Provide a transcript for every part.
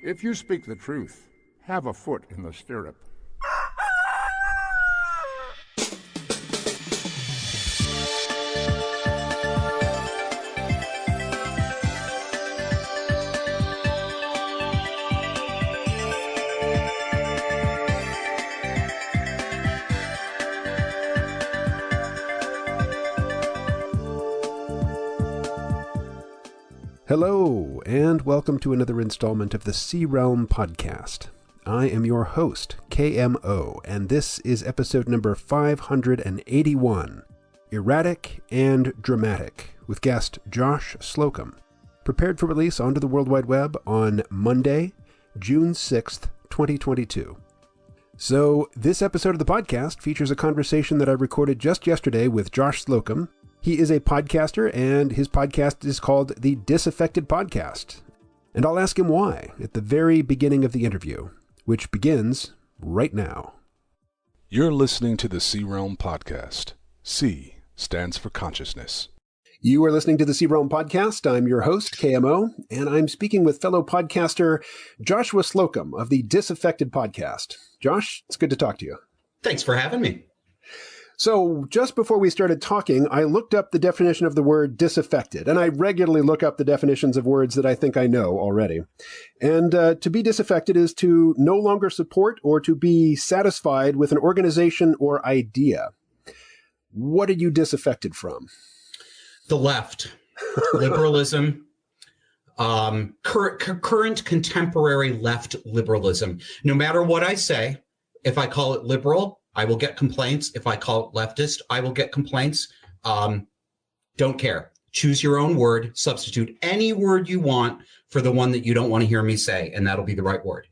If you speak the truth, have a foot in the stirrup. Hello, and welcome to another installment of the Sea Realm Podcast. I am your host, KMO, and this is episode number 581, Erratic and Dramatic, with guest Josh Slocum, prepared for release onto the World Wide Web on Monday, June 6th, 2022. So, this episode of the podcast features a conversation that I recorded just yesterday with Josh Slocum. He is a podcaster, and his podcast is called the Disaffected Podcast. And I'll ask him why at the very beginning of the interview, which begins right now. You're listening to the Sea Realm Podcast. C stands for consciousness. You are listening to the Sea Realm Podcast. I'm your host, KMO, and I'm speaking with fellow podcaster Joshua Slocum of the Disaffected Podcast. Josh, it's good to talk to you. Thanks for having me. So just before we started talking, I looked up the definition of the word disaffected, and I regularly look up the definitions of words that I think I know already. And to be disaffected is to no longer support or to be satisfied with an organization or idea. What are you disaffected from? The left, liberalism, current contemporary left liberalism. No matter what I say, if I call it liberal, I will get complaints. If I call it leftist, I will get complaints. Don't care. Choose your own word. Substitute any word you want for the one that you don't want to hear me say, and that'll be the right word.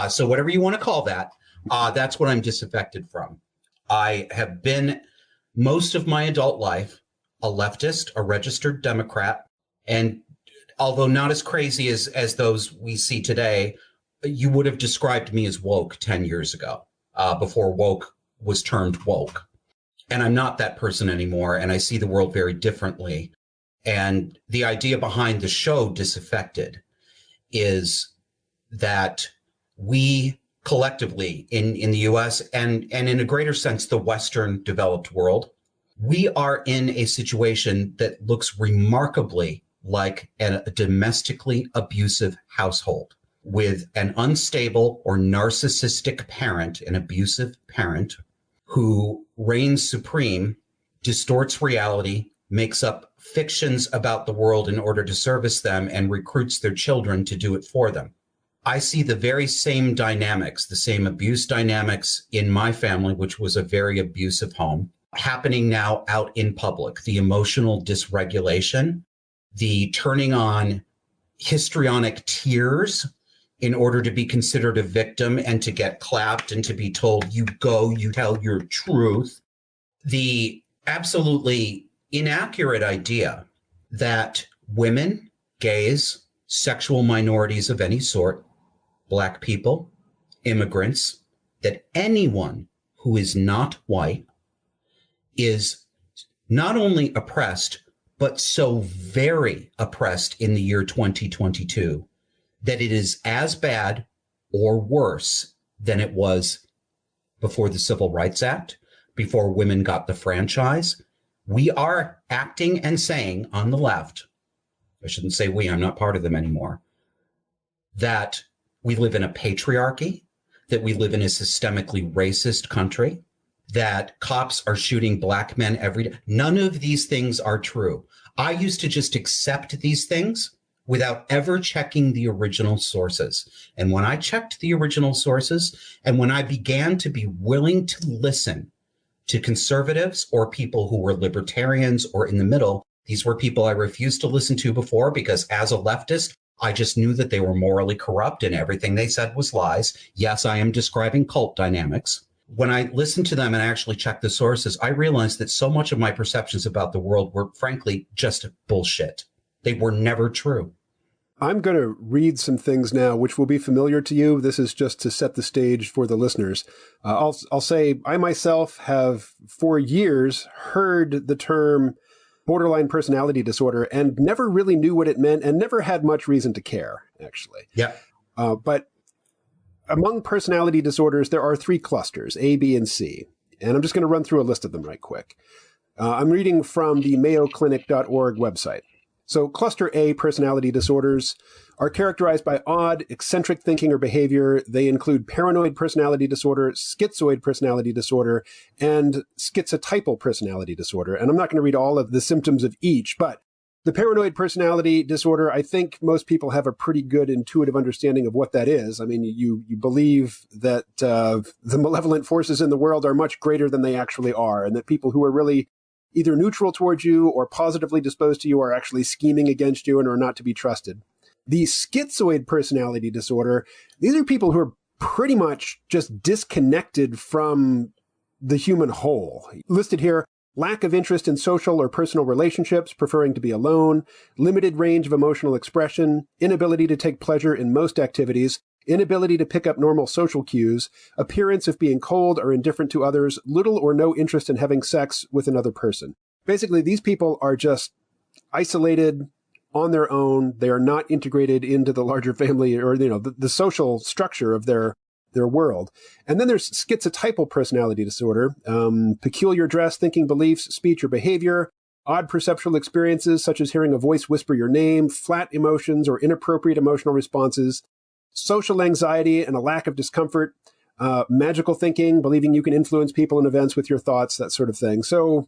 So whatever you want to call that, that's what I'm disaffected from. I have been most of my adult life a leftist, a registered Democrat, and although not as crazy as those we see today, you would have described me as woke 10 years ago, before woke was termed woke. And I'm not that person anymore, and I see the world very differently. And the idea behind the show Disaffected is that we collectively in the US and in a greater sense, the Western developed world, we are in a situation that looks remarkably like a domestically abusive household with an unstable or narcissistic parent, an abusive parent, who reigns supreme, distorts reality, makes up fictions about the world in order to service them, and recruits their children to do it for them. I see the very same dynamics, the same abuse dynamics in my family, which was a very abusive home, happening now out in public. The emotional dysregulation, the turning on histrionic tears in order to be considered a victim and to get clapped and to be told, you go, you tell your truth. The absolutely inaccurate idea that women, gays, sexual minorities of any sort, Black people, immigrants, that anyone who is not white is not only oppressed, but so very oppressed in the year 2022 that it is as bad or worse than it was before the Civil Rights Act, before women got the franchise. We are acting and saying on the left, I shouldn't say we, I'm not part of them anymore, that we live in a patriarchy, that we live in a systemically racist country, that cops are shooting Black men every day. None of these things are true. I used to just accept these things without ever checking the original sources. And when I checked the original sources, and when I began to be willing to listen to conservatives or people who were libertarians or in the middle, these were people I refused to listen to before because as a leftist, I just knew that they were morally corrupt and everything they said was lies. Yes, I am describing cult dynamics. When I listened to them and actually checked the sources, I realized that so much of my perceptions about the world were frankly just bullshit. They were never true. I'm going to read some things now, which will be familiar to you. This is just to set the stage for the listeners. I'll say I myself have for years heard the term borderline personality disorder and never really knew what it meant and never had much reason to care, actually. Yeah. But among personality disorders, there are 3 clusters, A, B, and C. And I'm just going to run through a list of them right quick. I'm reading from the mayoclinic.org website. So cluster A personality disorders are characterized by odd, eccentric thinking or behavior. They include paranoid personality disorder, schizoid personality disorder, and schizotypal personality disorder. And I'm not going to read all of the symptoms of each, but the paranoid personality disorder, I think most people have a pretty good intuitive understanding of what that is. I mean, you believe that the malevolent forces in the world are much greater than they actually are, and that people who are really either neutral towards you or positively disposed to you are actually scheming against you and are not to be trusted. The schizoid personality disorder, these are people who are pretty much just disconnected from the human whole. Listed here: lack of interest in social or personal relationships, preferring to be alone, limited range of emotional expression, inability to take pleasure in most activities, inability to pick up normal social cues, appearance of being cold or indifferent to others, little or no interest in having sex with another person. Basically, these people are just isolated on their own. They are not integrated into the larger family or, the social structure of their world. And then there's schizotypal personality disorder, peculiar dress, thinking, beliefs, speech, or behavior, odd perceptual experiences such as hearing a voice whisper your name, flat emotions or inappropriate emotional responses, social anxiety and a lack of discomfort, magical thinking, believing you can influence people and events with your thoughts, that sort of thing. So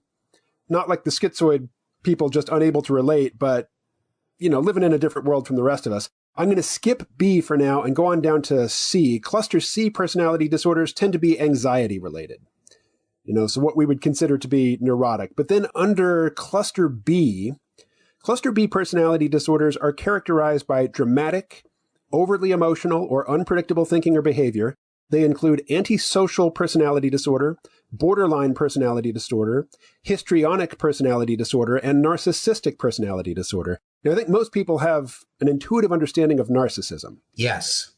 not like the schizoid people just unable to relate, but, living in a different world from the rest of us. I'm going to skip B for now and go on down to C. Cluster C personality disorders tend to be anxiety related. So what we would consider to be neurotic. But then under cluster B personality disorders are characterized by dramatic, overly emotional, or unpredictable thinking or behavior. They include antisocial personality disorder, borderline personality disorder, histrionic personality disorder, and narcissistic personality disorder. Now, I think most people have an intuitive understanding of narcissism. Yes.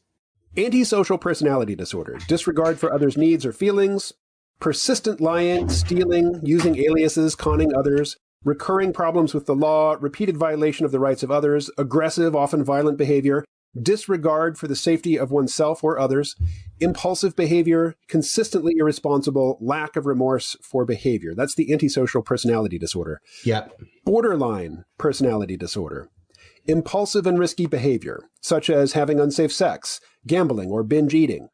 Antisocial personality disorder, disregard for others' needs or feelings, persistent lying, stealing, using aliases, conning others, recurring problems with the law, repeated violation of the rights of others, aggressive, often violent behavior, disregard for the safety of oneself or others, impulsive behavior, consistently irresponsible, lack of remorse for behavior. That's the antisocial personality disorder. Yep. Borderline personality disorder, impulsive and risky behavior, such as having unsafe sex, gambling, or binge eating,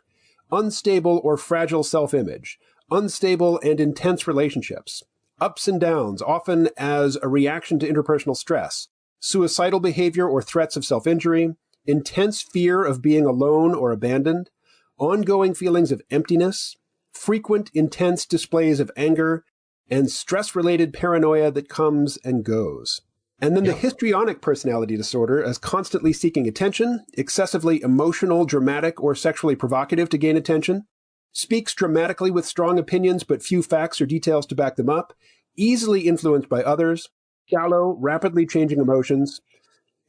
unstable or fragile self-image, unstable and intense relationships, ups and downs, often as a reaction to interpersonal stress, suicidal behavior or threats of self-injury, intense fear of being alone or abandoned, ongoing feelings of emptiness, frequent intense displays of anger, and stress-related paranoia that comes and goes. And then the histrionic personality disorder as constantly seeking attention, excessively emotional, dramatic, or sexually provocative to gain attention, speaks dramatically with strong opinions but few facts or details to back them up, easily influenced by others, shallow, rapidly changing emotions,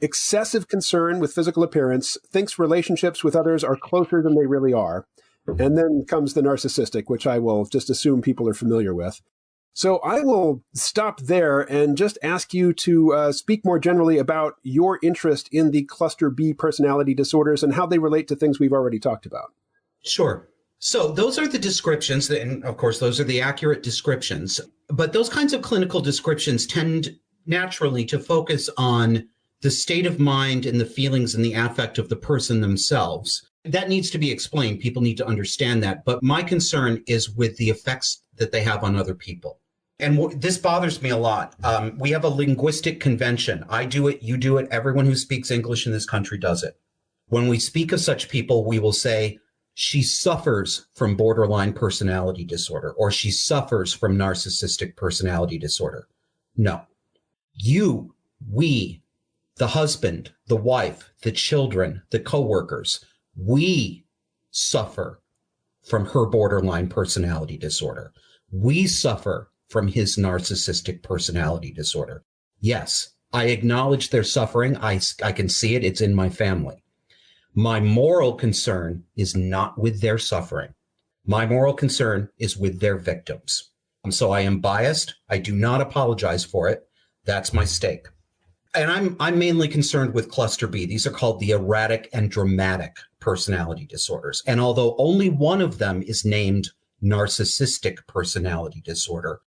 excessive concern with physical appearance, thinks relationships with others are closer than they really are. And then comes the narcissistic, which I will just assume people are familiar with. So I will stop there and just ask you to speak more generally about your interest in the cluster B personality disorders and how they relate to things we've already talked about. Sure. So those are the descriptions, and of course, those are the accurate descriptions. But those kinds of clinical descriptions tend naturally to focus on the state of mind and the feelings and the affect of the person themselves. That needs to be explained. People need to understand that. But my concern is with the effects that they have on other people. And this bothers me a lot. We have a linguistic convention. I do it, you do it, everyone who speaks English in this country does it. When we speak of such people, we will say, she suffers from borderline personality disorder, or she suffers from narcissistic personality disorder. No. You, we, the husband, the wife, the children, the coworkers, we suffer from her borderline personality disorder. We suffer from his narcissistic personality disorder. Yes, I acknowledge their suffering. I can see it. It's in my family. My moral concern is not with their suffering. My moral concern is with their victims. So I am biased. I do not apologize for it. That's my stake. And I'm mainly concerned with cluster B. These are called the erratic and dramatic personality disorders. And although only one of them is named narcissistic personality disorder,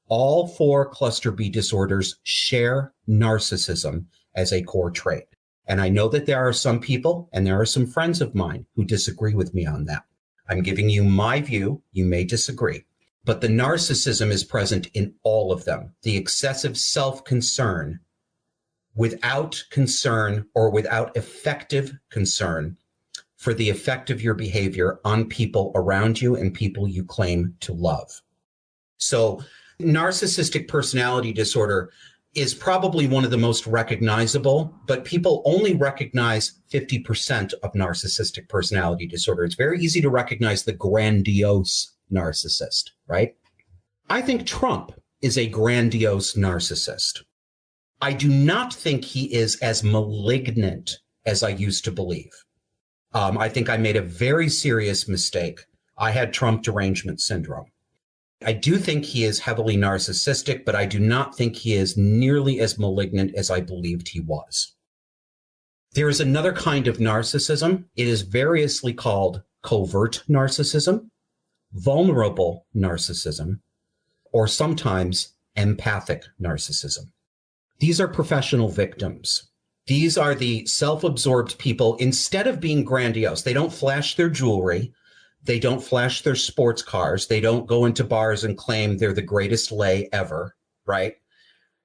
all 4 cluster B disorders share narcissism as a core trait. And I know that there are some people, and there are some friends of mine who disagree with me on that. I'm giving you my view. You may disagree. But the narcissism is present in all of them. The excessive self-concern without concern or without effective concern for the effect of your behavior on people around you and people you claim to love. So narcissistic personality disorder is probably one of the most recognizable, but people only recognize 50% of narcissistic personality disorder. It's very easy to recognize the grandiose narcissist, right? I think Trump is a grandiose narcissist. I do not think he is as malignant as I used to believe. I think I made a very serious mistake. I had Trump derangement syndrome. I do think he is heavily narcissistic, but I do not think he is nearly as malignant as I believed he was. There is another kind of narcissism. It is variously called covert narcissism, vulnerable narcissism, or sometimes empathic narcissism. These are professional victims. These are the self-absorbed people. Instead of being grandiose, they don't flash their jewelry. They don't flash their sports cars. They don't go into bars and claim they're the greatest lay ever, right?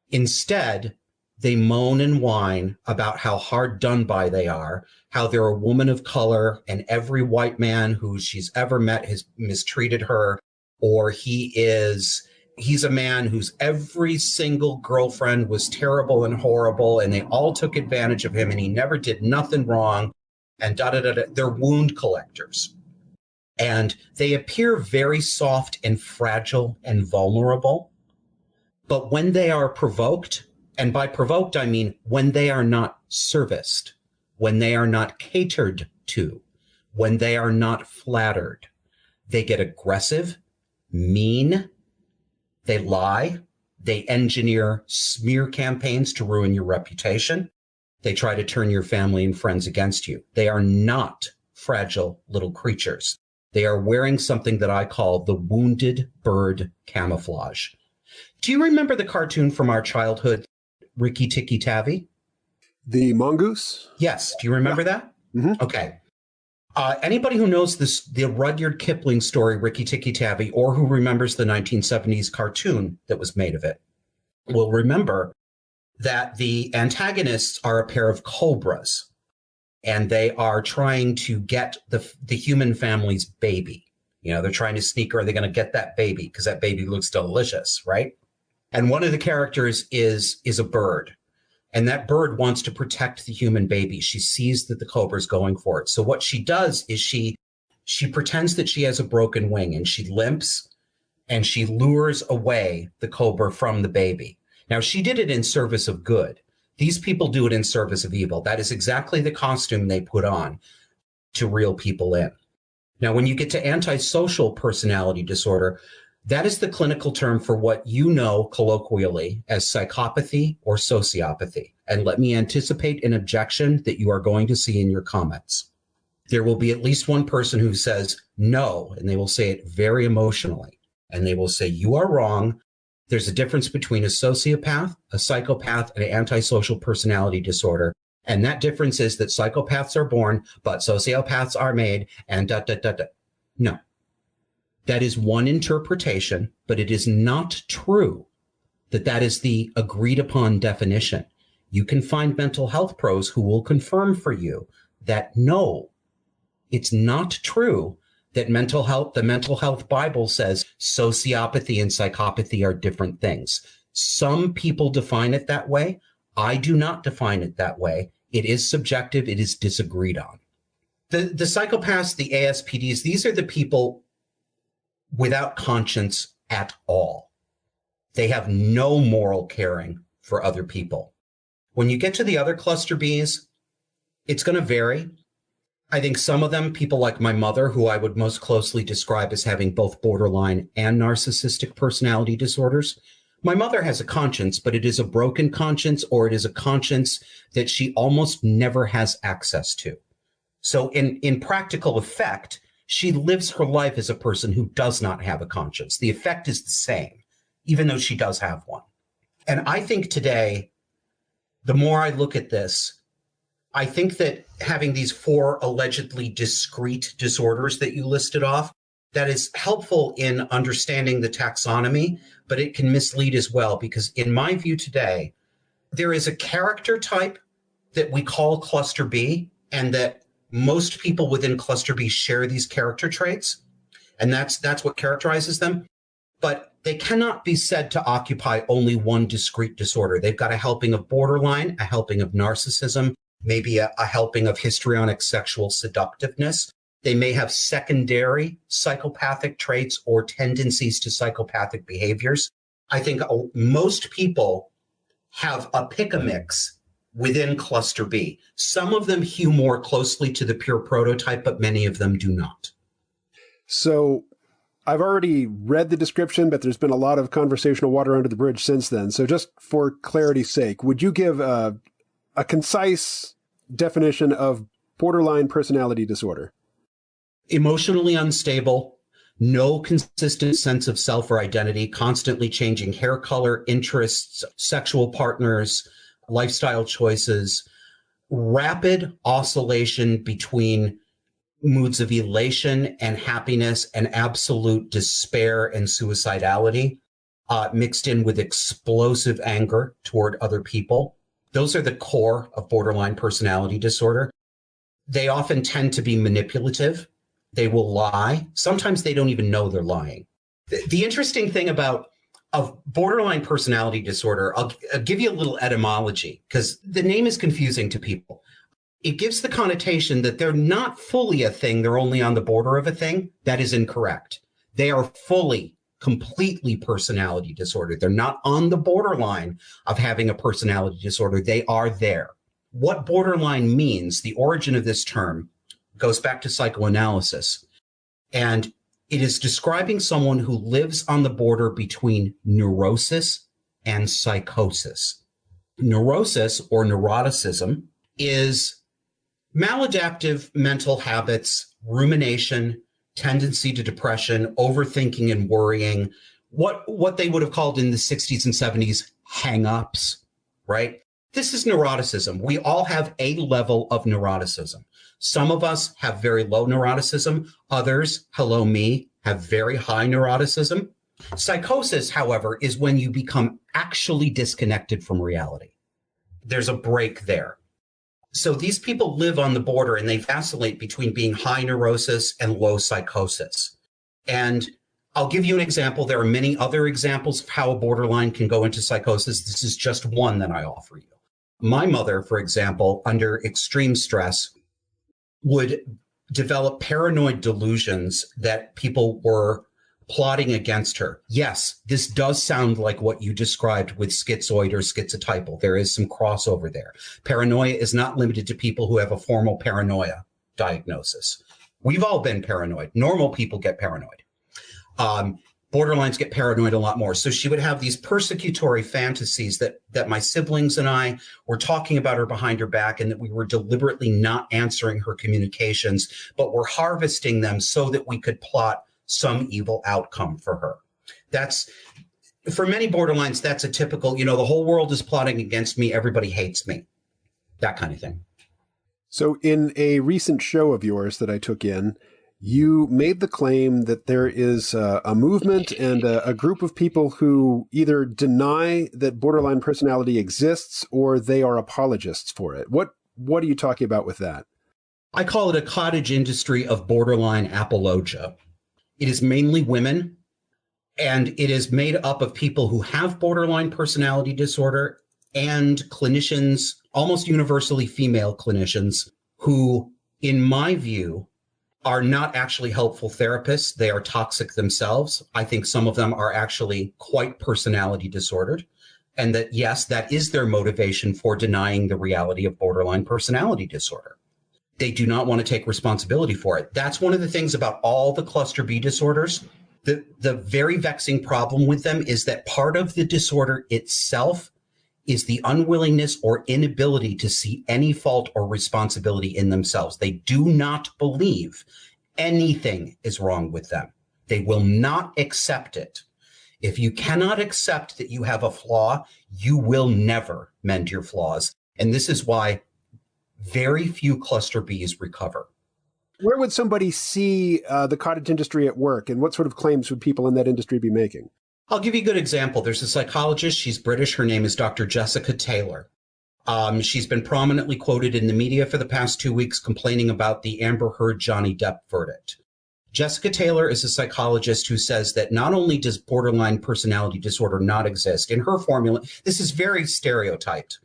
Instead, they moan and whine about how hard done by they are, how they're a woman of color and every white man who she's ever met has mistreated her, or he's a man whose every single girlfriend was terrible and horrible and they all took advantage of him and he never did nothing wrong, and da-da-da-da. They're wound collectors. And they appear very soft and fragile and vulnerable. But when they are provoked, and by provoked, I mean when they are not serviced, when they are not catered to, when they are not flattered, they get aggressive, mean, they lie, they engineer smear campaigns to ruin your reputation. They try to turn your family and friends against you. They are not fragile little creatures. They are wearing something that I call the wounded bird camouflage. Do you remember the cartoon from our childhood, Rikki Tikki Tavi? The mongoose? Yes. Do you remember that? Mm-hmm. Okay. Anybody who knows the Rudyard Kipling story, Rikki Tikki Tavi, or who remembers the 1970s cartoon that was made of it, will remember that the antagonists are a pair of cobras. And they are trying to get the human family's baby. You know, they're trying to sneak, or are they going to get that baby? Because that baby looks delicious, right? And one of the characters is a bird. And that bird wants to protect the human baby. She sees that the cobra is going for it. So what she does is she pretends that she has a broken wing and she limps and she lures away the cobra from the baby. Now, she did it in service of good. These people do it in service of evil. That is exactly the costume they put on to reel people in. Now, when you get to antisocial personality disorder, that is the clinical term for what you know colloquially as psychopathy or sociopathy. And let me anticipate an objection that you are going to see in your comments. There will be at least one person who says no, and they will say it very emotionally. And they will say, you are wrong. There's a difference between a sociopath, a psychopath, and an antisocial personality disorder. And that difference is that psychopaths are born, but sociopaths are made, and da-da-da-da. No. That is one interpretation, but it is not true that that is the agreed upon definition. You can find mental health pros who will confirm for you that no, it's not true that the mental health Bible says sociopathy and psychopathy are different things. Some people define it that way. I do not define it that way. It is subjective. It is disagreed on. The psychopaths, the ASPDs, these are the people without conscience at all. They have no moral caring for other people. When you get to the other cluster Bs, it's going to vary. I think some of them, people like my mother, who I would most closely describe as having both borderline and narcissistic personality disorders, My mother has a conscience, but it is a broken conscience, or it is a conscience that she almost never has access to. So in practical effect, she lives her life as a person who does not have a conscience. The effect is the same, even though she does have one. And I think today, the more I look at this, I think that having these 4 allegedly discrete disorders that you listed off, that is helpful in understanding the taxonomy, but it can mislead as well, because in my view today, there is a character type that we call cluster B, and that most people within cluster B share these character traits, and that's what characterizes them. But they cannot be said to occupy only one discrete disorder. They've got a helping of borderline, a helping of narcissism, maybe a helping of histrionic sexual seductiveness. They may have secondary psychopathic traits or tendencies to psychopathic behaviors. I think most people have a pick-a-mix within cluster B. Some of them hew more closely to the pure prototype, but many of them do not. So I've already read the description, but there's been a lot of conversational water under the bridge since then. So just for clarity's sake, would you give a concise definition of borderline personality disorder? Emotionally unstable, no consistent sense of self or identity, constantly changing hair color, interests, sexual partners, lifestyle choices, rapid oscillation between moods of elation and happiness and absolute despair and suicidality, mixed in with explosive anger toward other people. Those are the core of borderline personality disorder. They often tend to be manipulative. They will lie. Sometimes they don't even know they're lying. The interesting thing about borderline personality disorder, I'll give you a little etymology, because the name is confusing to people. It gives the connotation that they're not fully a thing, they're only on the border of a thing. That is incorrect. They are fully, completely personality disorder. They're not on the borderline of having a personality disorder. They are there. What borderline means, the origin of this term, goes back to psychoanalysis. And it is describing someone who lives on the border between neurosis and psychosis. Neurosis, or neuroticism, is maladaptive mental habits, rumination, tendency to depression, overthinking and worrying, what they would have called in the 60s and 70s hang-ups, right? This is neuroticism. We all have a level of neuroticism. Some of us have very low neuroticism. Others, hello me, have very high neuroticism. Psychosis, however, is when you become actually disconnected from reality. There's a break there. So these people live on the border and they vacillate between being high neurosis and low psychosis. And I'll give you an example. There are many other examples of how a borderline can go into psychosis. This is just one that I offer you. My mother, for example, under extreme stress, would develop paranoid delusions that people were plotting against her. Yes, this does sound like what you described with schizoid or schizotypal. There is some crossover there. Paranoia is not limited to people who have a formal paranoia diagnosis. We've all been paranoid. Normal people get paranoid. Borderlines get paranoid a lot more. So she would have these persecutory fantasies that my siblings and I were talking about her behind her back, and that we were deliberately not answering her communications, but were harvesting them so that we could plot some evil outcome for her. That's, for many borderlines, that's a typical, the whole world is plotting against me, everybody hates me, that kind of thing. So in a recent show of yours that I took in, you made the claim that there is a movement and a group of people who either deny that borderline personality exists or they are apologists for it. What are you talking about with that? I call it a cottage industry of borderline apologia. It is mainly women, and it is made up of people who have borderline personality disorder and clinicians, almost universally female clinicians, who, in my view, are not actually helpful therapists. They are toxic themselves. I think some of them are actually quite personality disordered. And that, yes, that is their motivation for denying the reality of borderline personality disorder. They do not want to take responsibility for it. That's one of the things about all the cluster B disorders. The very vexing problem with them is that part of the disorder itself is the unwillingness or inability to see any fault or responsibility in themselves. They do not believe anything is wrong with them. They will not accept it. If you cannot accept that you have a flaw, you will never mend your flaws. And this is why very few cluster Bs recover. Where would somebody see the cottage industry at work, and what sort of claims would people in that industry be making? I'll give you a good example. There's a psychologist. She's British. Her name is Dr. Jessica Taylor. She's been prominently quoted in the media for the past 2 weeks complaining about the Amber Heard Johnny Depp verdict. Jessica Taylor is a psychologist who says that not only does borderline personality disorder not exist, in her formula, this is very stereotyped.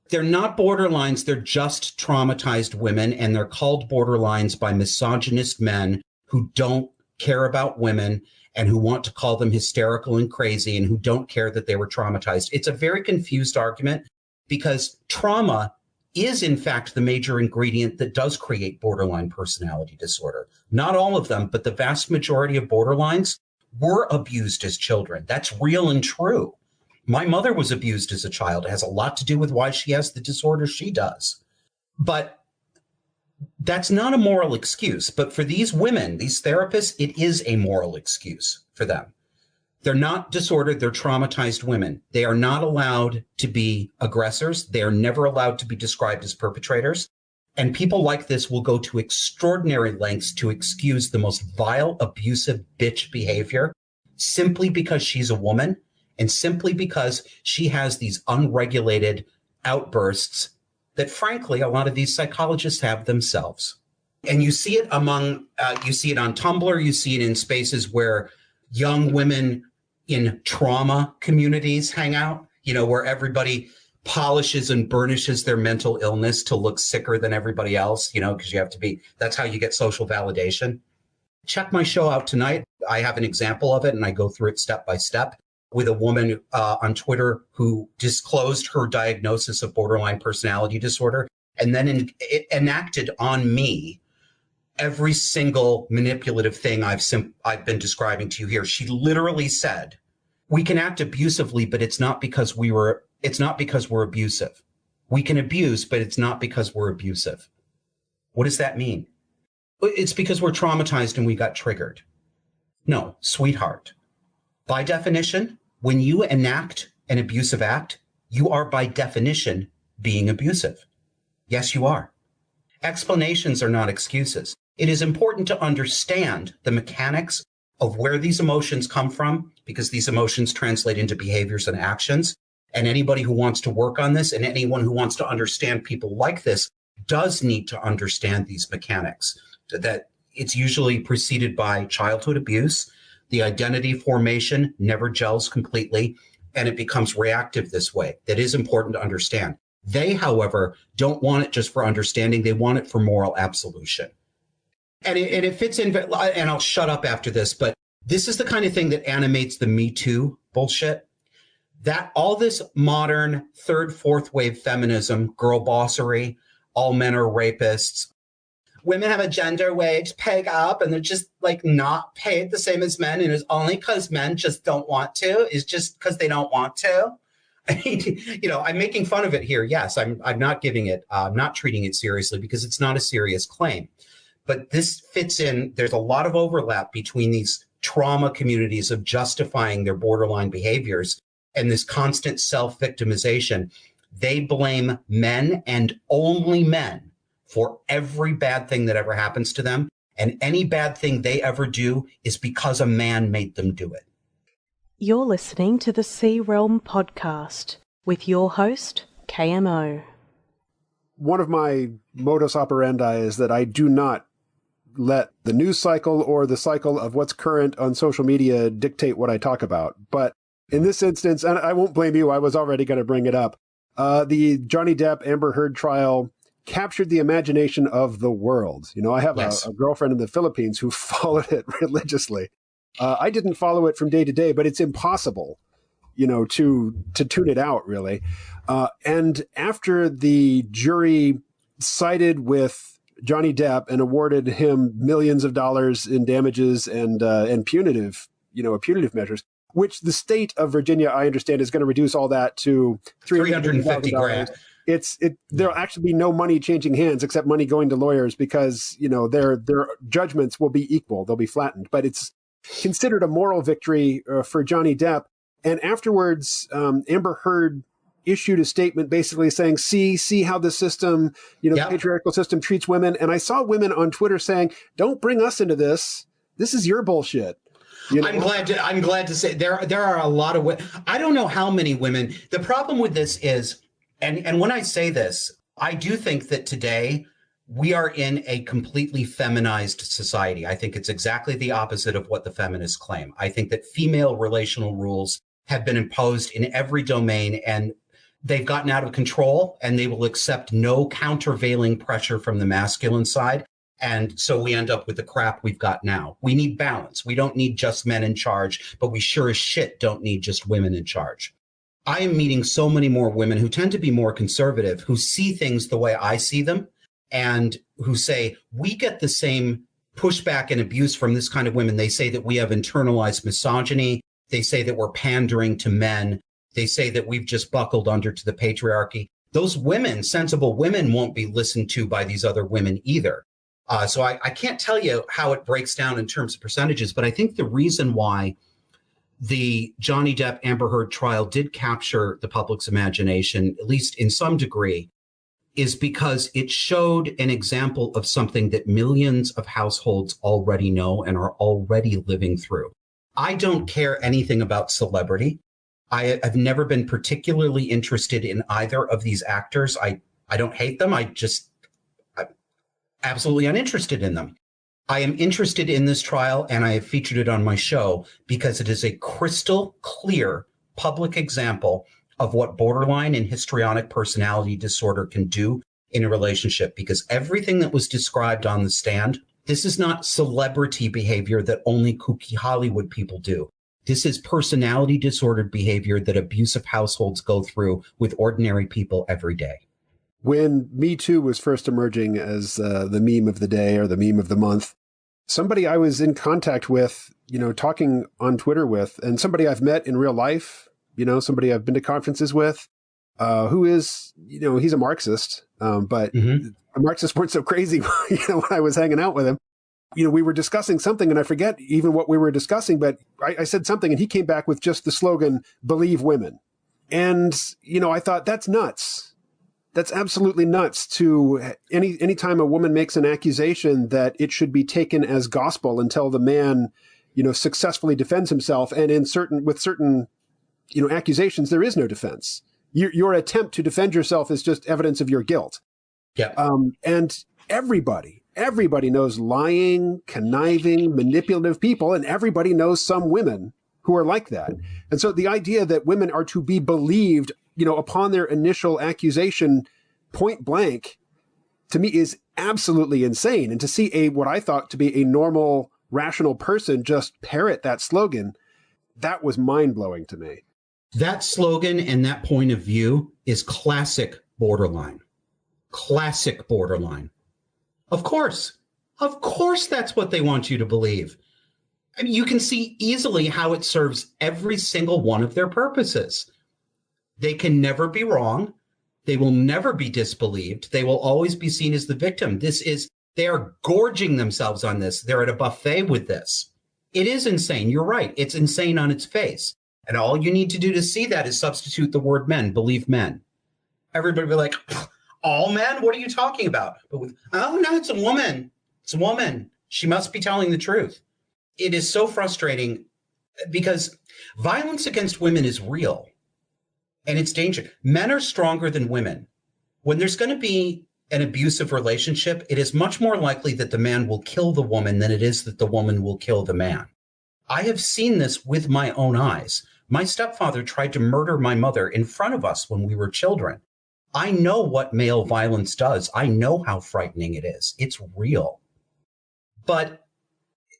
They're not borderlines, they're just traumatized women, and they're called borderlines by misogynist men who don't care about women and who want to call them hysterical and crazy and who don't care that they were traumatized. It's a very confused argument because trauma is, in fact, the major ingredient that does create borderline personality disorder. Not all of them, but the vast majority of borderlines were abused as children. That's real and true. My mother was abused as a child. It has a lot to do with why she has the disorder she does. But that's not a moral excuse. But for these women, these therapists, it is a moral excuse for them. They're not disordered. They're traumatized women. They are not allowed to be aggressors. They are never allowed to be described as perpetrators. And people like this will go to extraordinary lengths to excuse the most vile, abusive bitch behavior simply because she's a woman and simply because she has these unregulated outbursts that, frankly, a lot of these psychologists have themselves. And you see it you see it on Tumblr. You see it in spaces where young women in trauma communities hang out, where everybody polishes and burnishes their mental illness to look sicker than everybody else, because that's how you get social validation. Check my show out tonight. I have an example of it and I go through it step by step with a woman on Twitter who disclosed her diagnosis of borderline personality disorder and then enacted on me every single manipulative thing I've been describing to you here. She literally said, we can act abusively, but it's not because we're abusive. We can abuse, but it's not because we're abusive. What does that mean? It's because we're traumatized and we got triggered. No, sweetheart. By definition, when you enact an abusive act, you are by definition being abusive. Yes, you are. Explanations are not excuses. It is important to understand the mechanics of where these emotions come from, because these emotions translate into behaviors and actions. And anybody who wants to work on this and anyone who wants to understand people like this does need to understand these mechanics. That it's usually preceded by childhood abuse. The identity formation never gels completely, and it becomes reactive this way. That is important to understand. They, however, don't want it just for understanding. They want it for moral absolution. And it fits in, and I'll shut up after this, but this is the kind of thing that animates the Me Too bullshit. That all this modern third, fourth wave feminism, girl bossery, all men are rapists, women have a gender wage pay gap and they're just like not paid the same as men. And it's only because men just don't want to, is just because they don't want to. I mean, I'm making fun of it here. Yes, I'm not giving it, not treating it seriously because it's not a serious claim. But this fits in. There's a lot of overlap between these trauma communities of justifying their borderline behaviors and this constant self-victimization. They blame men and only men for every bad thing that ever happens to them. And any bad thing they ever do is because a man made them do it. You're listening to the C Realm Podcast with your host, KMO. One of my modus operandi is that I do not let the news cycle or the cycle of what's current on social media dictate what I talk about. But in this instance, and I won't blame you, I was already going to bring it up, the Johnny Depp Amber Heard trial captured the imagination of the world. I have a girlfriend in the Philippines who followed it religiously. I didn't follow it from day to day, but it's impossible, to tune it out, really. And after the jury sided with Johnny Depp and awarded him millions of dollars in damages and punitive measures, which the state of Virginia, I understand, is going to reduce all that to $350,000. There'll actually be no money changing hands except money going to lawyers because, their judgments will be equal. They'll be flattened. But it's considered a moral victory for Johnny Depp. And afterwards, Amber Heard issued a statement basically saying, see how the system, the patriarchal system treats women. And I saw women on Twitter saying, don't bring us into this. This is your bullshit. I'm glad to say there are a lot of women. I don't know how many women. The problem with this is, and when I say this, I do think that today we are in a completely feminized society. I think it's exactly the opposite of what the feminists claim. I think that female relational rules have been imposed in every domain, and they've gotten out of control, and they will accept no countervailing pressure from the masculine side. And so we end up with the crap we've got now. We need balance. We don't need just men in charge, but we sure as shit don't need just women in charge. I am meeting so many more women who tend to be more conservative, who see things the way I see them, and who say, we get the same pushback and abuse from this kind of women. They say that we have internalized misogyny. They say that we're pandering to men. They say that we've just buckled under to the patriarchy. Those women, sensible women, won't be listened to by these other women either. So I can't tell you how it breaks down in terms of percentages, but I think the reason why the Johnny Depp Amber Heard trial did capture the public's imagination, at least in some degree, is because it showed an example of something that millions of households already know and are already living through. I don't care anything about celebrity. I've never been particularly interested in either of these actors. I don't hate them. I'm absolutely uninterested in them. I am interested in this trial, and I have featured it on my show because it is a crystal clear public example of what borderline and histrionic personality disorder can do in a relationship, because everything that was described on the stand, this is not celebrity behavior that only kooky Hollywood people do. This is personality disordered behavior that abusive households go through with ordinary people every day. When Me Too was first emerging as the meme of the day or the meme of the month, somebody I was in contact with, talking on Twitter with, and somebody I've met in real life, somebody I've been to conferences with, who is, he's a Marxist, but Marxists weren't so crazy, when I was hanging out with him. We were discussing something, and I forget even what we were discussing, but I said something, and he came back with just the slogan, "Believe women." And, I thought, that's nuts. That's absolutely nuts. To anytime a woman makes an accusation, that it should be taken as gospel until the man, successfully defends himself. And with certain accusations, there is no defense. Your attempt to defend yourself is just evidence of your guilt. Yeah. And everybody knows lying, conniving, manipulative people, and everybody knows some women who are like that. And so the idea that women are to be believed, upon their initial accusation, point blank, to me is absolutely insane. And to see what I thought to be a normal, rational person just parrot that slogan, that was mind-blowing to me. That slogan and that point of view is classic borderline. Classic borderline. Of course that's what they want you to believe. I mean, you can see easily how it serves every single one of their purposes. They can never be wrong. They will never be disbelieved. They will always be seen as the victim. They are gorging themselves on this. They're at a buffet with this. It is insane. You're right. It's insane on its face. And all you need to do to see that is substitute the word men, believe men. Everybody will be like, all men? What are you talking about? But no, it's a woman. It's a woman. She must be telling the truth. It is so frustrating because violence against women is real. And it's dangerous. Men are stronger than women. When there's going to be an abusive relationship, it is much more likely that the man will kill the woman than it is that the woman will kill the man. I have seen this with my own eyes. My stepfather tried to murder my mother in front of us when we were children. I know what male violence does. I know how frightening it is. It's real. But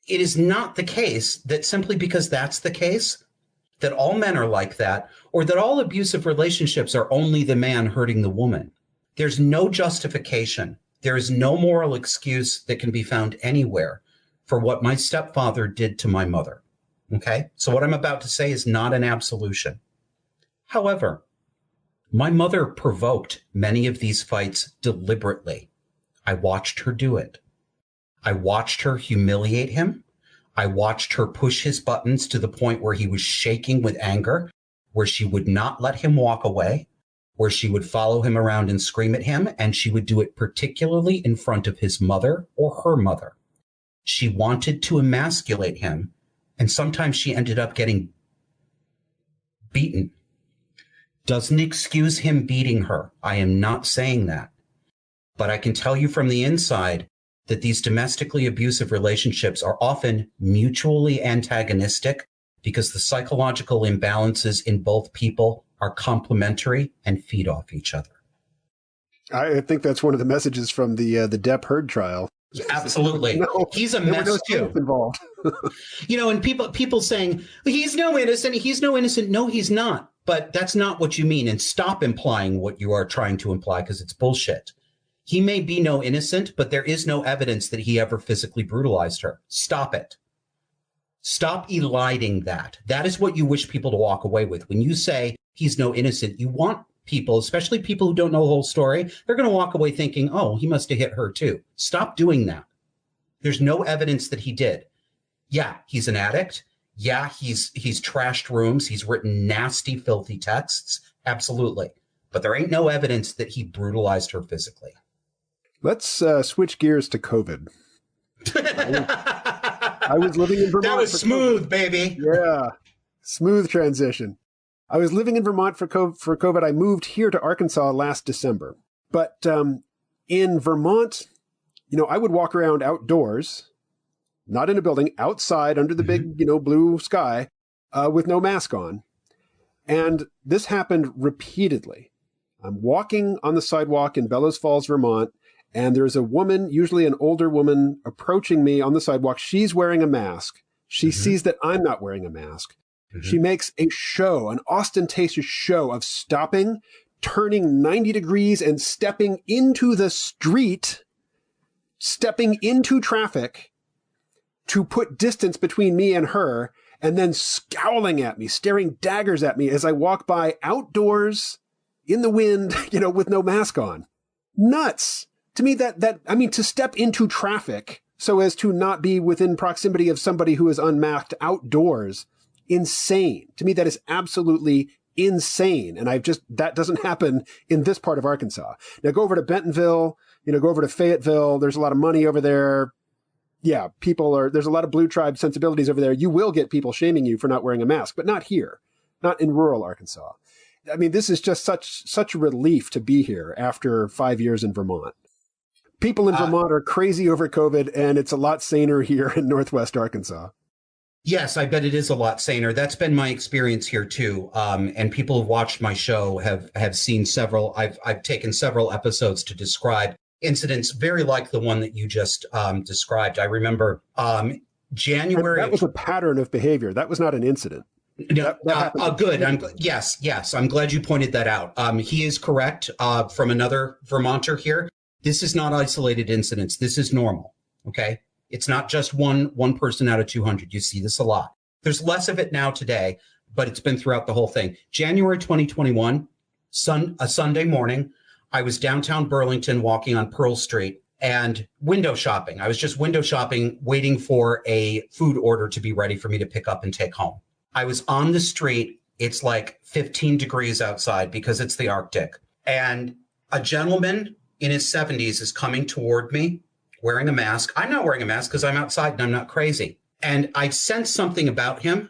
it is not the case that simply because that's the case, that all men are like that, or that all abusive relationships are only the man hurting the woman. There's no justification There is no moral excuse that can be found anywhere for what my stepfather did to my mother. Okay? So what I'm about to say is not an absolution. However, my mother provoked many of these fights deliberately. I watched her do it. I watched her humiliate him. I watched her push his buttons to the point where he was shaking with anger, where she would not let him walk away, where she would follow him around and scream at him, and she would do it particularly in front of his mother or her mother. She wanted to emasculate him, and sometimes she ended up getting beaten. Doesn't excuse him beating her. I am not saying that. But I can tell you from the inside that these domestically abusive relationships are often mutually antagonistic because the psychological imbalances in both people are complementary and feed off each other. I think that's one of the messages from the Depp Heard trial. Absolutely. No, he's a mess too. Involved. And people saying, he's no innocent. No, he's not. But that's not what you mean. And stop implying what you are trying to imply, because it's bullshit. He may be no innocent, but there is no evidence that he ever physically brutalized her. Stop it. Stop eliding that. That is what you wish people to walk away with. When you say he's no innocent, you want people, especially people who don't know the whole story, they're going to walk away thinking, oh, he must have hit her too. Stop doing that. There's no evidence that he did. Yeah, he's an addict. Yeah, he's trashed rooms. He's written nasty, filthy texts. Absolutely. But there ain't no evidence that he brutalized her physically. Let's switch gears to COVID. I was living in Vermont. That was smooth, COVID. Baby. Yeah, smooth transition. I was living in Vermont for COVID. I moved here to Arkansas last December. But in Vermont, I would walk around outdoors, not in a building, outside under the big, blue sky, with no mask on. And this happened repeatedly. I'm walking on the sidewalk in Bellows Falls, Vermont, and there's a woman, usually an older woman, approaching me on the sidewalk. She's wearing a mask. She sees that I'm not wearing a mask. She makes a show, an ostentatious show of stopping, turning 90 degrees and stepping into the street, stepping into traffic to put distance between me and her, and then scowling at me, staring daggers at me as I walk by outdoors in the wind, with no mask on. Nuts. To me, to step into traffic so as to not be within proximity of somebody who is unmasked outdoors, insane. To me, that is absolutely insane. And that doesn't happen in this part of Arkansas. Now go over to Bentonville, go over to Fayetteville. There's a lot of money over there. Yeah, there's a lot of blue tribe sensibilities over there. You will get people shaming you for not wearing a mask, but not here, not in rural Arkansas. I mean, this is just such a relief to be here after 5 years in Vermont. People in Vermont are crazy over COVID, and it's a lot saner here in Northwest Arkansas. Yes, I bet it is a lot saner. That's been my experience here too. And people who've watched my show have seen several. I've taken several episodes to describe incidents very like the one that you just described. I remember January. That was a pattern of behavior. That was not an incident. No, good. Yes. I'm glad you pointed that out. He is correct. From another Vermonter here. This is not isolated incidents. This is normal. Okay. It's not just one person out of 200. You see this a lot. There's less of it now today, but it's been throughout the whole thing. January 2021, a Sunday morning, I was downtown Burlington walking on Pearl Street and window shopping. I was just window shopping, waiting for a food order to be ready for me to pick up and take home. I was on the street. It's like 15 degrees outside because it's the Arctic. And a gentleman in his 70s is coming toward me wearing a mask. I'm not wearing a mask because I'm outside and I'm not crazy. And I sensed something about him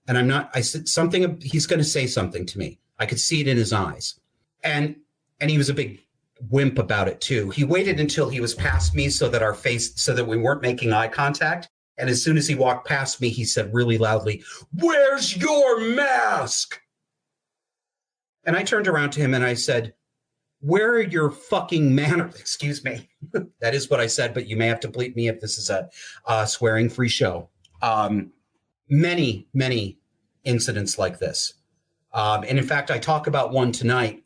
and I said something, he's going to say something to me. I could see it in his eyes. And he was a big wimp about it too. He waited until he was past me so that we weren't making eye contact. And as soon as he walked past me, he said really loudly, "Where's your mask?" And I turned around to him and I said, "Where are your fucking manners?" Excuse me. That is what I said, but you may have to bleep me if this is a swearing-free show. Many, many incidents like this. And in fact, I talk about one tonight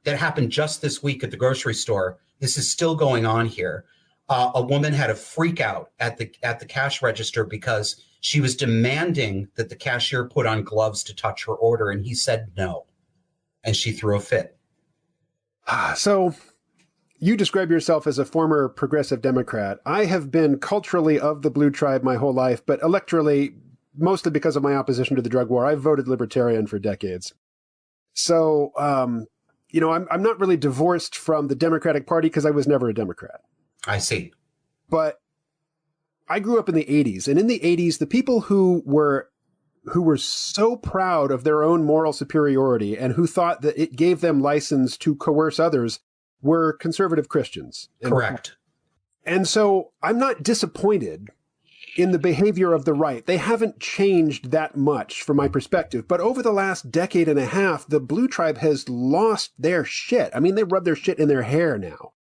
that happened just this week at the grocery store. This is still going on here. A woman had a freak out at the cash register because she was demanding that the cashier put on gloves to touch her order, and he said no. And she threw a fit. So you describe yourself as a former progressive Democrat. I have been culturally of the blue tribe my whole life, but electorally, mostly because of my opposition to the drug war, I've voted libertarian for decades. So, I'm not really divorced from the Democratic Party because I was never a Democrat. I see. But I grew up in the 80s, and in the 80s, the people who were so proud of their own moral superiority and who thought that it gave them license to coerce others were conservative Christians. Correct. And so I'm not disappointed in the behavior of the right. They haven't changed that much from my perspective. But over the last decade and a half, the blue tribe has lost their shit. I mean, they rub their shit in their hair now.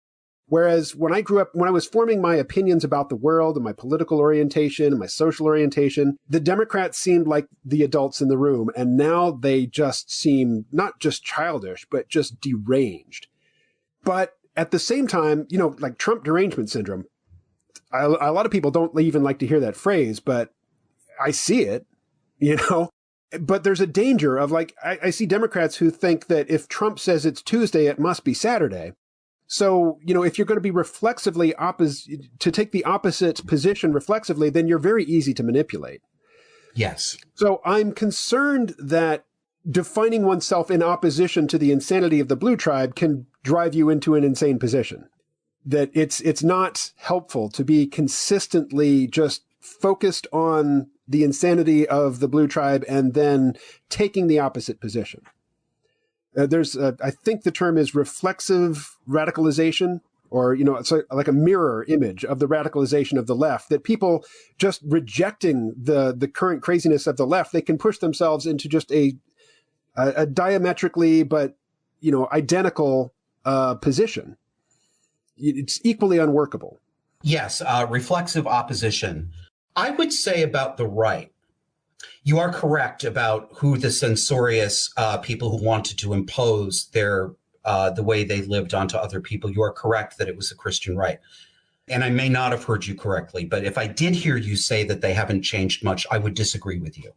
Whereas when I grew up, when I was forming my opinions about the world and my political orientation and my social orientation, the Democrats seemed like the adults in the room. And now they just seem not just childish, but just deranged. But at the same time, like Trump derangement syndrome, a lot of people don't even like to hear that phrase, but I see it, But there's a danger of I see Democrats who think that if Trump says it's Tuesday, it must be Saturday. So, if you're going to be reflexively to take the opposite position reflexively, then you're very easy to manipulate. Yes. So I'm concerned that defining oneself in opposition to the insanity of the blue tribe can drive you into an insane position. That it's not helpful to be consistently just focused on the insanity of the blue tribe and then taking the opposite position. I think the term is reflexive radicalization, or, it's like a mirror image of the radicalization of the left, that people just rejecting the current craziness of the left, they can push themselves into just a diametrically, but, identical position. It's equally unworkable. Yes, reflexive opposition. I would say about the right, you are correct about who the censorious people who wanted to impose the way they lived onto other people. You are correct that it was the Christian right. And I may not have heard you correctly, but if I did hear you say that they haven't changed much, I would disagree with you.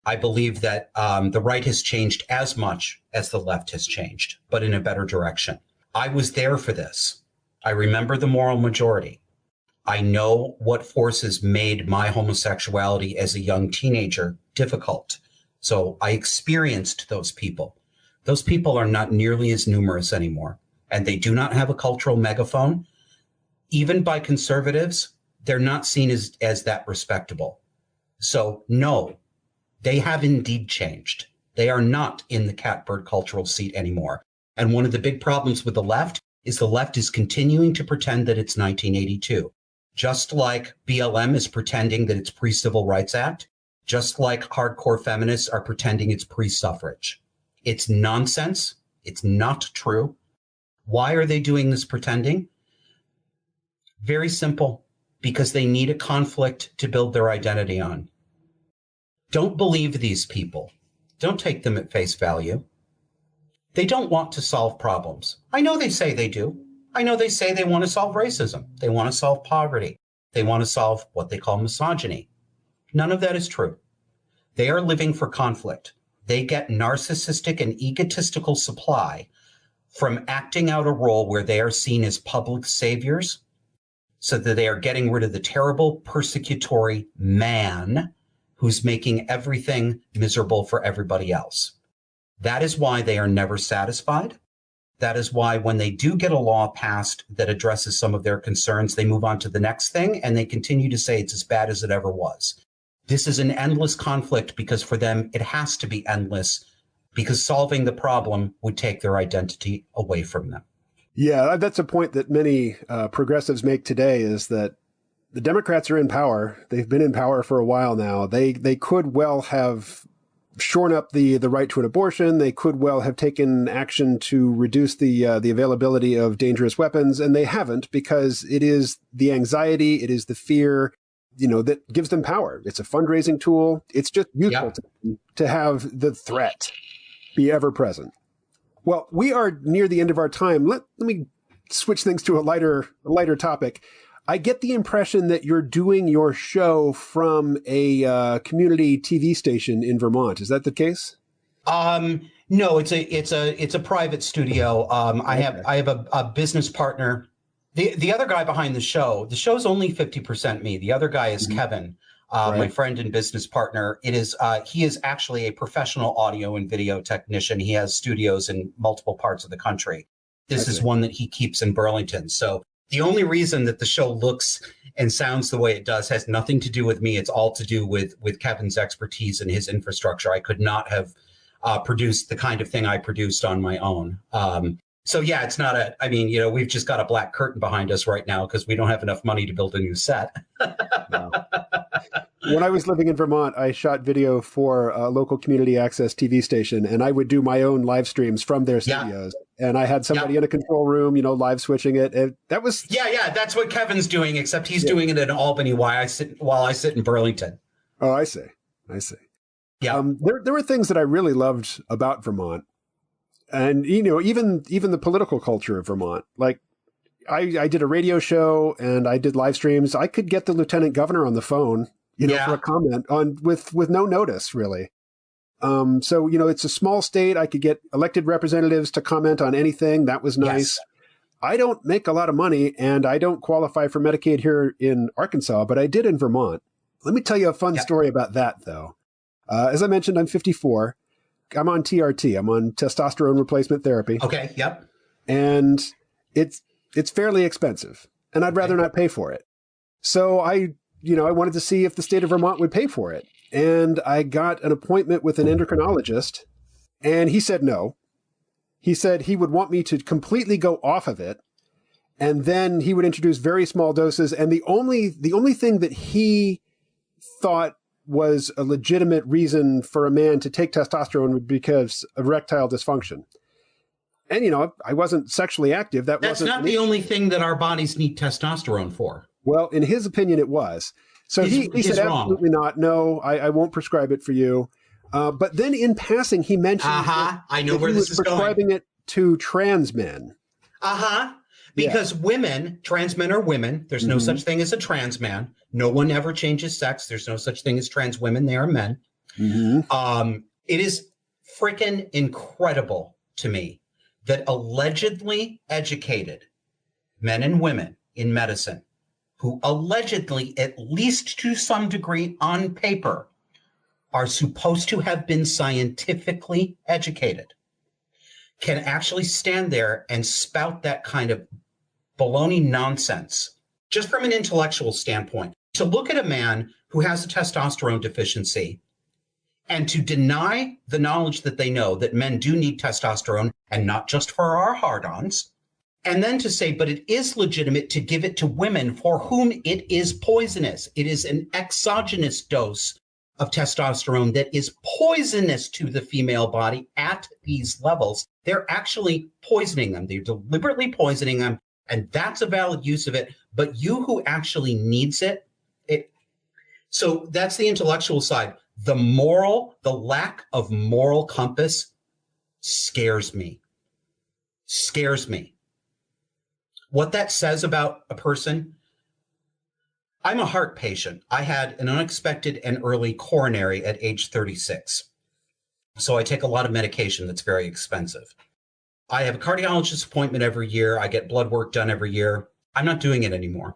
I believe that the right has changed as much as the left has changed, but in a better direction. I was there for this. I remember the moral majority. I know what forces made my homosexuality as a young teenager difficult. So I experienced those people. Those people are not nearly as numerous anymore, and they do not have a cultural megaphone. Even by conservatives, they're not seen as that respectable. So no, they have indeed changed. They are not in the catbird cultural seat anymore. And one of the big problems with the left is continuing to pretend that it's 1982. Just like BLM is pretending that it's pre-Civil Rights Act, just like hardcore feminists are pretending it's pre-suffrage. It's nonsense. It's not true. Why are they doing this pretending? Very simple, because they need a conflict to build their identity on. Don't believe these people. Don't take them at face value. They don't want to solve problems. I know they say they do. I know they say they want to solve racism. They want to solve poverty. They want to solve what they call misogyny. None of that is true. They are living for conflict. They get narcissistic and egotistical supply from acting out a role where they are seen as public saviors, so that they are getting rid of the terrible persecutory man who's making everything miserable for everybody else. That is why they are never satisfied. That is why when they do get a law passed that addresses some of their concerns, they move on to the next thing and they continue to say it's as bad as it ever was. This is an endless conflict because for them, it has to be endless because solving the problem would take their identity away from them. Yeah, that's a point that many progressives make today, is that the Democrats are in power. They've been in power for a while now. They could well have shorn up the right to an abortion. They could well have taken action to reduce the availability of dangerous weapons, and they haven't, because it is the anxiety, it is the fear, that gives them power. It's a fundraising tool. It's just useful to have the threat be ever present. Well, we are near the end of our time. Let me switch things to a lighter topic. I get the impression that you're doing your show from a community TV station in Vermont. Is that the case? No, it's a private studio. I have a business partner. The other guy behind the show's only 50% me. The other guy is Kevin, my friend and business partner. He is actually a professional audio and video technician. He has studios in multiple parts of the country. This is one that he keeps in Burlington. So the only reason that the show looks and sounds the way it does has nothing to do with me. It's all to do with Kevin's expertise and his infrastructure. I could not have produced the kind of thing I produced on my own. So yeah, it's not we've just got a black curtain behind us right now because we don't have enough money to build a new set. Wow. When I was living in Vermont, I shot video for a local community access TV station, and I would do my own live streams from their studios. Yeah. And I had somebody in a control room, live switching it. And that was that's what Kevin's doing, except he's doing it in Albany while I sit in Burlington. Oh, I see. Yeah. There were things that I really loved about Vermont. And, even the political culture of Vermont. Like, I did a radio show and I did live streams. I could get the lieutenant governor on the phone, for a comment with no notice, really. So, it's a small state. I could get elected representatives to comment on anything. That was nice. Yes. I don't make a lot of money and I don't qualify for Medicaid here in Arkansas, but I did in Vermont. Let me tell you a fun story about that, though. As I mentioned, I'm 54. I'm on TRT. I'm on testosterone replacement therapy. Okay. Yep. And it's fairly expensive, and I'd rather not pay for it. So I wanted to see if the state of Vermont would pay for it. And I got an appointment with an endocrinologist, and he said no. He said he would want me to completely go off of it, and then he would introduce very small doses. And the only thing that he thought was a legitimate reason for a man to take testosterone would be because of erectile dysfunction. And, I wasn't sexually active. That's not the only thing that our bodies need testosterone for. Well, in his opinion, it was. So he said, absolutely not. No, I won't prescribe it for you. But then in passing, he mentioned I know where this is going. Prescribing it to trans men. Because trans men are women. There's no such thing as a trans man. No one ever changes sex. There's no such thing as trans women. They are men. It is freaking incredible to me that allegedly educated men and women in medicine who allegedly, at least to some degree on paper, are supposed to have been scientifically educated, can actually stand there and spout that kind of baloney nonsense, just from an intellectual standpoint. To look at a man who has a testosterone deficiency and to deny the knowledge that they know that men do need testosterone and not just for our hard-ons, and then to say, but it is legitimate to give it to women for whom it is poisonous. It is an exogenous dose of testosterone that is poisonous to the female body at these levels. They're actually poisoning them. They're deliberately poisoning them. And that's a valid use of it. But you who actually needs it. So that's the intellectual side. The lack of moral compass scares me. What that says about a person. I'm a heart patient. I had an unexpected and early coronary at age 36. So I take a lot of medication that's very expensive. I have a cardiologist appointment every year. I get blood work done every year. I'm not doing it anymore.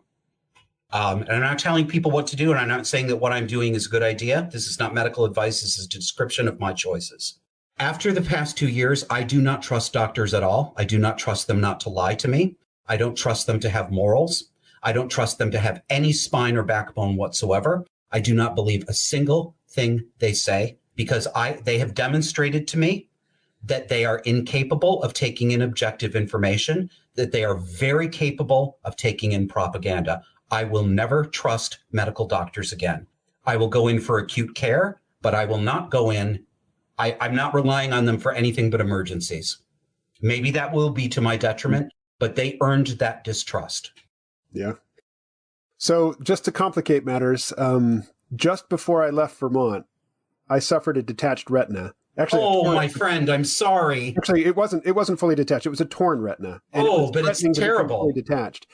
And I'm not telling people what to do. And I'm not saying that what I'm doing is a good idea. This is not medical advice. This is a description of my choices. After the past 2 years, I do not trust doctors at all. I do not trust them not to lie to me. I don't trust them to have morals. I don't trust them to have any spine or backbone whatsoever. I do not believe a single thing they say because they have demonstrated to me that they are incapable of taking in objective information, that they are very capable of taking in propaganda. I will never trust medical doctors again. I will go in for acute care, but I will not go in. I'm not relying on them for anything but emergencies. Maybe that will be to my detriment, but they earned that distrust. Yeah. So just to complicate matters, just before I left Vermont, I suffered a detached retina. Actually, oh, my friend, I'm sorry. Actually, it wasn't fully detached. It was a torn retina. And But it's terrible. Fully detached.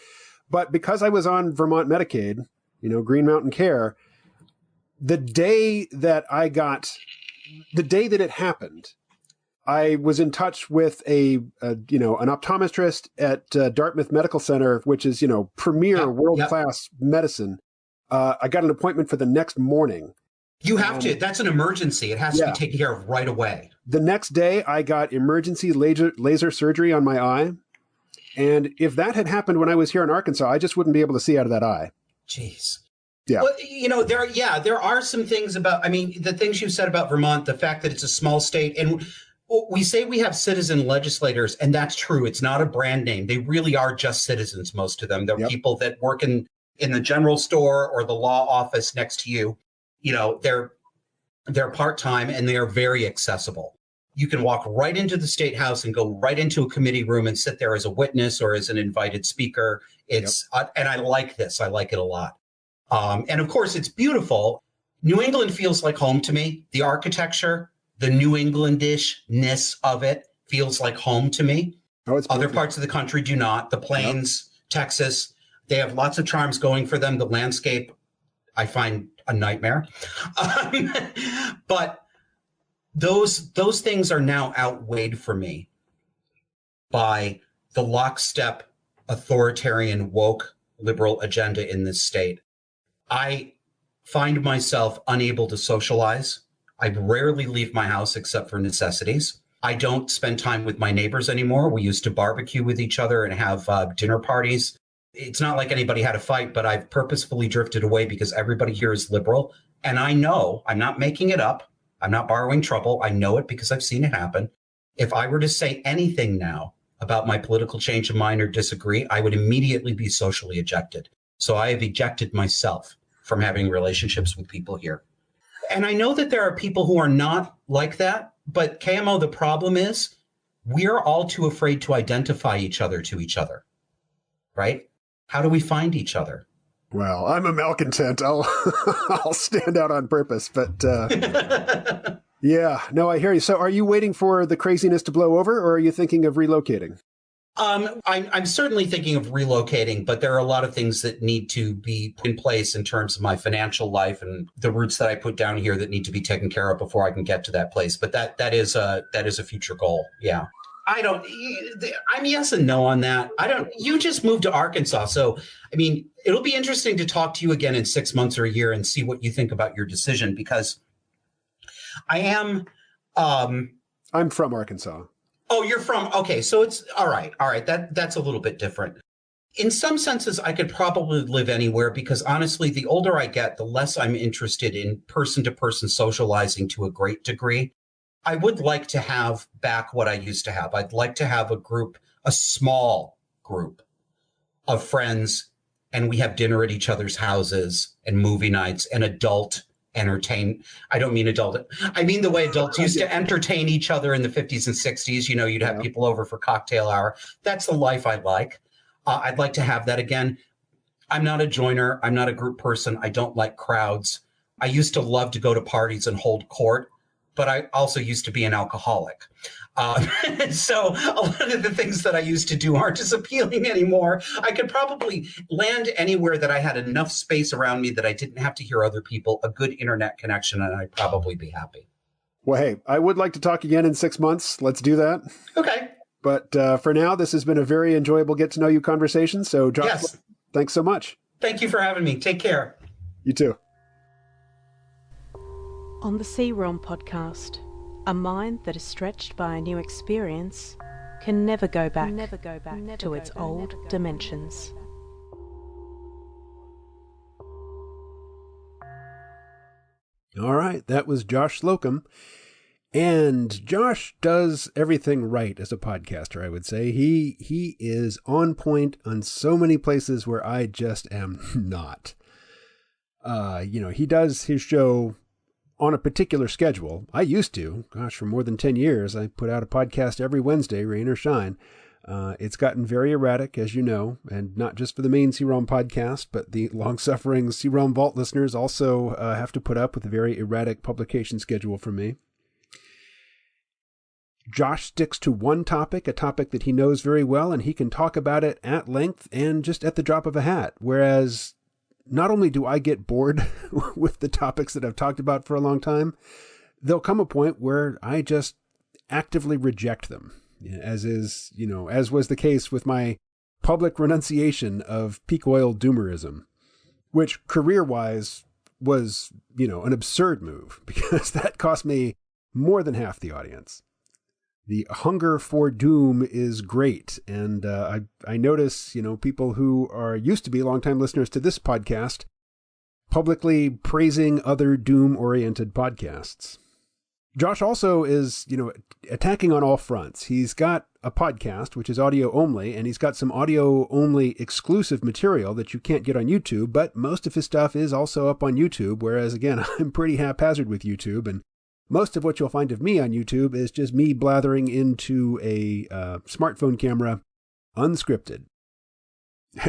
But because I was on Vermont Medicaid, Green Mountain Care, the day that it happened, I was in touch with an optometrist at Dartmouth Medical Center, which is, premier world-class medicine. I got an appointment for the next morning. You have to. That's an emergency. It has to be taken care of right away. The next day, I got emergency laser surgery on my eye. And if that had happened when I was here in Arkansas, I just wouldn't be able to see out of that eye. Jeez. Yeah. Well, there are some things about, the things you said about Vermont, the fact that it's a small state, and we say we have citizen legislators, and that's true. It's not a brand name. They really are just citizens, most of them. They're people that work in the general store or the law office next to you. They're part-time and they are very accessible. You can walk right into the State House and go right into a committee room and sit there as a witness or as an invited speaker. And I like this. I like it a lot. And of course, it's beautiful. New England feels like home to me. The architecture, the New Englandishness of it feels like home to me. Oh, it's Other parts of the country do not. The Plains, Texas, they have lots of charms going for them. The landscape, I find a nightmare. But those things are now outweighed for me by the lockstep authoritarian woke liberal agenda in this state. I find myself unable to socialize. I rarely leave my house except for necessities. I don't spend time with my neighbors anymore. We used to barbecue with each other and have dinner parties. It's not like anybody had a fight, but I've purposefully drifted away because everybody here is liberal. And I know, I'm not making it up. I'm not borrowing trouble. I know it because I've seen it happen. If I were to say anything now about my political change of mind or disagree, I would immediately be socially ejected. So I have ejected myself from having relationships with people here. And I know that there are people who are not like that, but KMO, the problem is we're all too afraid to identify each other to each other, right? How do we find each other? Well, I'm a malcontent. I'll stand out on purpose, but yeah, no, I hear you. So are you waiting for the craziness to blow over, or are you thinking of relocating? I'm certainly thinking of relocating, but there are a lot of things that need to be put in place in terms of my financial life and the roots that I put down here that need to be taken care of before I can get to that place. But that is a future goal. Yeah. I'm yes and no on that. You just moved to Arkansas. So, it'll be interesting to talk to you again in 6 months or a year and see what you think about your decision, because I am. I'm from Arkansas. Oh, you're from. OK, so it's all right. All right. That's a little bit different. In some senses, I could probably live anywhere because honestly, the older I get, the less I'm interested in person to person socializing to a great degree. I would like to have back what I used to have. I'd like to have a small group of friends, and we have dinner at each other's houses and movie nights and adult entertain. I don't mean adult. I mean the way adults used to entertain each other in the 50s and 60s. You'd have people over for cocktail hour. That's the life I like. I'd like to have that again. I'm not a joiner. I'm not a group person. I don't like crowds. I used to love to go to parties and hold court, but I also used to be an alcoholic. So a lot of the things that I used to do aren't as appealing anymore. I could probably land anywhere that I had enough space around me that I didn't have to hear other people, a good internet connection, and I'd probably be happy. Well, hey, I would like to talk again in 6 months. Let's do that. Okay. But for now, this has been a very enjoyable get-to-know-you conversation. So, Josh, yes. Thanks so much. Thank you for having me. Take care. You too. On the C-Realm podcast, a mind that is stretched by a new experience can never go back to its old dimensions. All right, that was Josh Slocum. And Josh does everything right as a podcaster, I would say. He is on point on so many places where I just am not. He does his show on a particular schedule. I used to, for more than 10 years, I put out a podcast every Wednesday, rain or shine. It's gotten very erratic, as you know, and not just for the main C-Realm podcast, but the long-suffering C-Realm Vault listeners also have to put up with a very erratic publication schedule from me. Josh sticks to one topic, a topic that he knows very well, and he can talk about it at length and just at the drop of a hat. Whereas not only do I get bored with the topics that I've talked about for a long time, there'll come a point where I just actively reject them, as was the case with my public renunciation of peak oil doomerism, which career-wise was, an absurd move because that cost me more than half the audience. The hunger for doom is great. And I notice, people who are used to be longtime listeners to this podcast publicly praising other doom-oriented podcasts. Josh also is, attacking on all fronts. He's got a podcast, which is audio only, and he's got some audio only exclusive material that you can't get on YouTube, but most of his stuff is also up on YouTube, whereas, again, I'm pretty haphazard with YouTube, and most of what you'll find of me on YouTube is just me blathering into a smartphone camera, unscripted,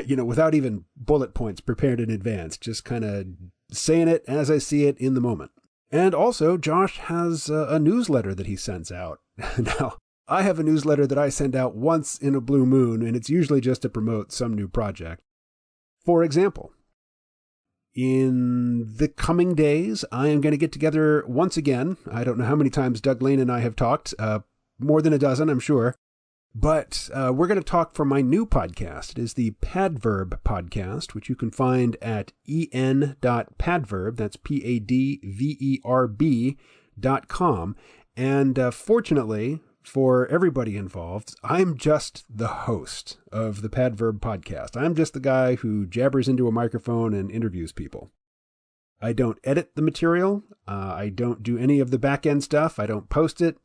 without even bullet points prepared in advance, just kind of saying it as I see it in the moment. And also, Josh has a newsletter that he sends out. Now, I have a newsletter that I send out once in a blue moon, and it's usually just to promote some new project. For example, in the coming days, I am going to get together once again. I don't know how many times Doug Lane and I have talked, more than a dozen, I'm sure. But we're going to talk for my new podcast. It is the Padverb Podcast, which you can find at en.padverb, that's padverb.com. And fortunately for everybody involved, I'm just the host of the Padverb Podcast. I'm just the guy who jabbers into a microphone and interviews people. I don't edit the material. I don't do any of the back-end stuff. I don't post it.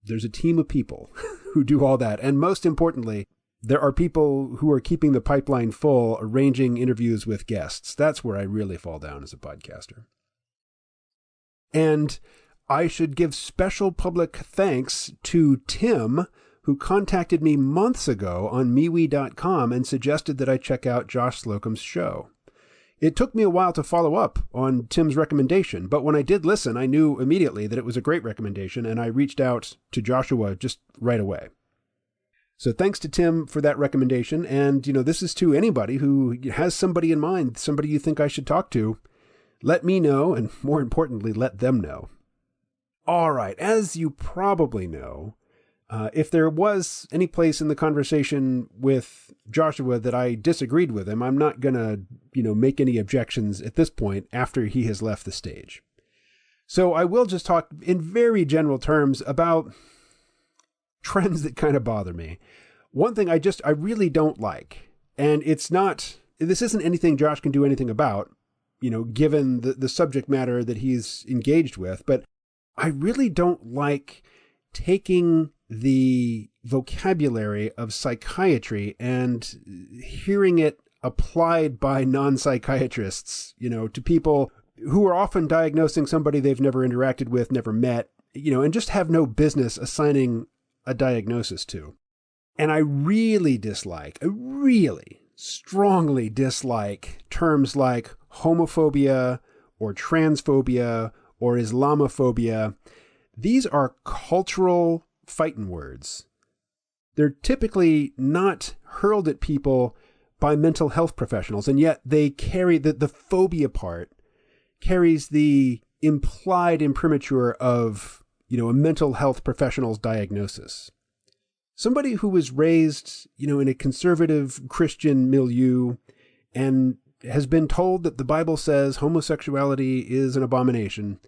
There's a team of people who do all that. And most importantly, there are people who are keeping the pipeline full, arranging interviews with guests. That's where I really fall down as a podcaster. And I should give special public thanks to Tim, who contacted me months ago on MeWe.com and suggested that I check out Josh Slocum's show. It took me a while to follow up on Tim's recommendation, but when I did listen, I knew immediately that it was a great recommendation, and I reached out to Joshua just right away. So thanks to Tim for that recommendation, and, this is to anybody who has somebody in mind, somebody you think I should talk to. Let me know, and more importantly, let them know. All right, as you probably know, if there was any place in the conversation with Joshua that I disagreed with him, I'm not going to, make any objections at this point after he has left the stage. So I will just talk in very general terms about trends that kind of bother me. One thing I really don't like, and this isn't anything Josh can do anything about, given the subject matter that he's engaged with, but I really don't like taking the vocabulary of psychiatry and hearing it applied by non-psychiatrists, to people who are often diagnosing somebody they've never interacted with, never met, and just have no business assigning a diagnosis to. And I really strongly dislike terms like homophobia or transphobia or Islamophobia. These are cultural fighting words. They're typically not hurled at people by mental health professionals, and yet they carry the phobia part carries the implied imprimatur of, a mental health professional's diagnosis. Somebody who was raised, in a conservative Christian milieu and has been told that the Bible says homosexuality is an abomination,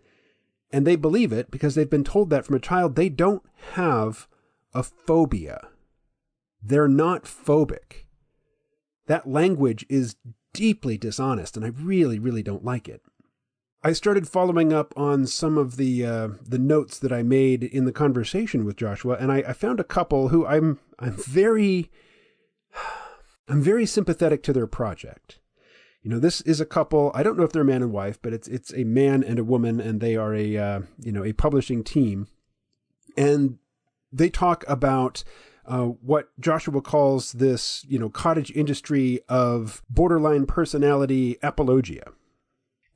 and they believe it because they've been told that from a child, they don't have a phobia. They're not phobic. That language is deeply dishonest, and I really, really don't like it. I started following up on some of the notes that I made in the conversation with Joshua, and I found a couple who I'm very sympathetic to their project. This is a couple. I don't know if they're man and wife, but it's a man and a woman, and they are a publishing team, and they talk about what Joshua calls this cottage industry of borderline personality apologia.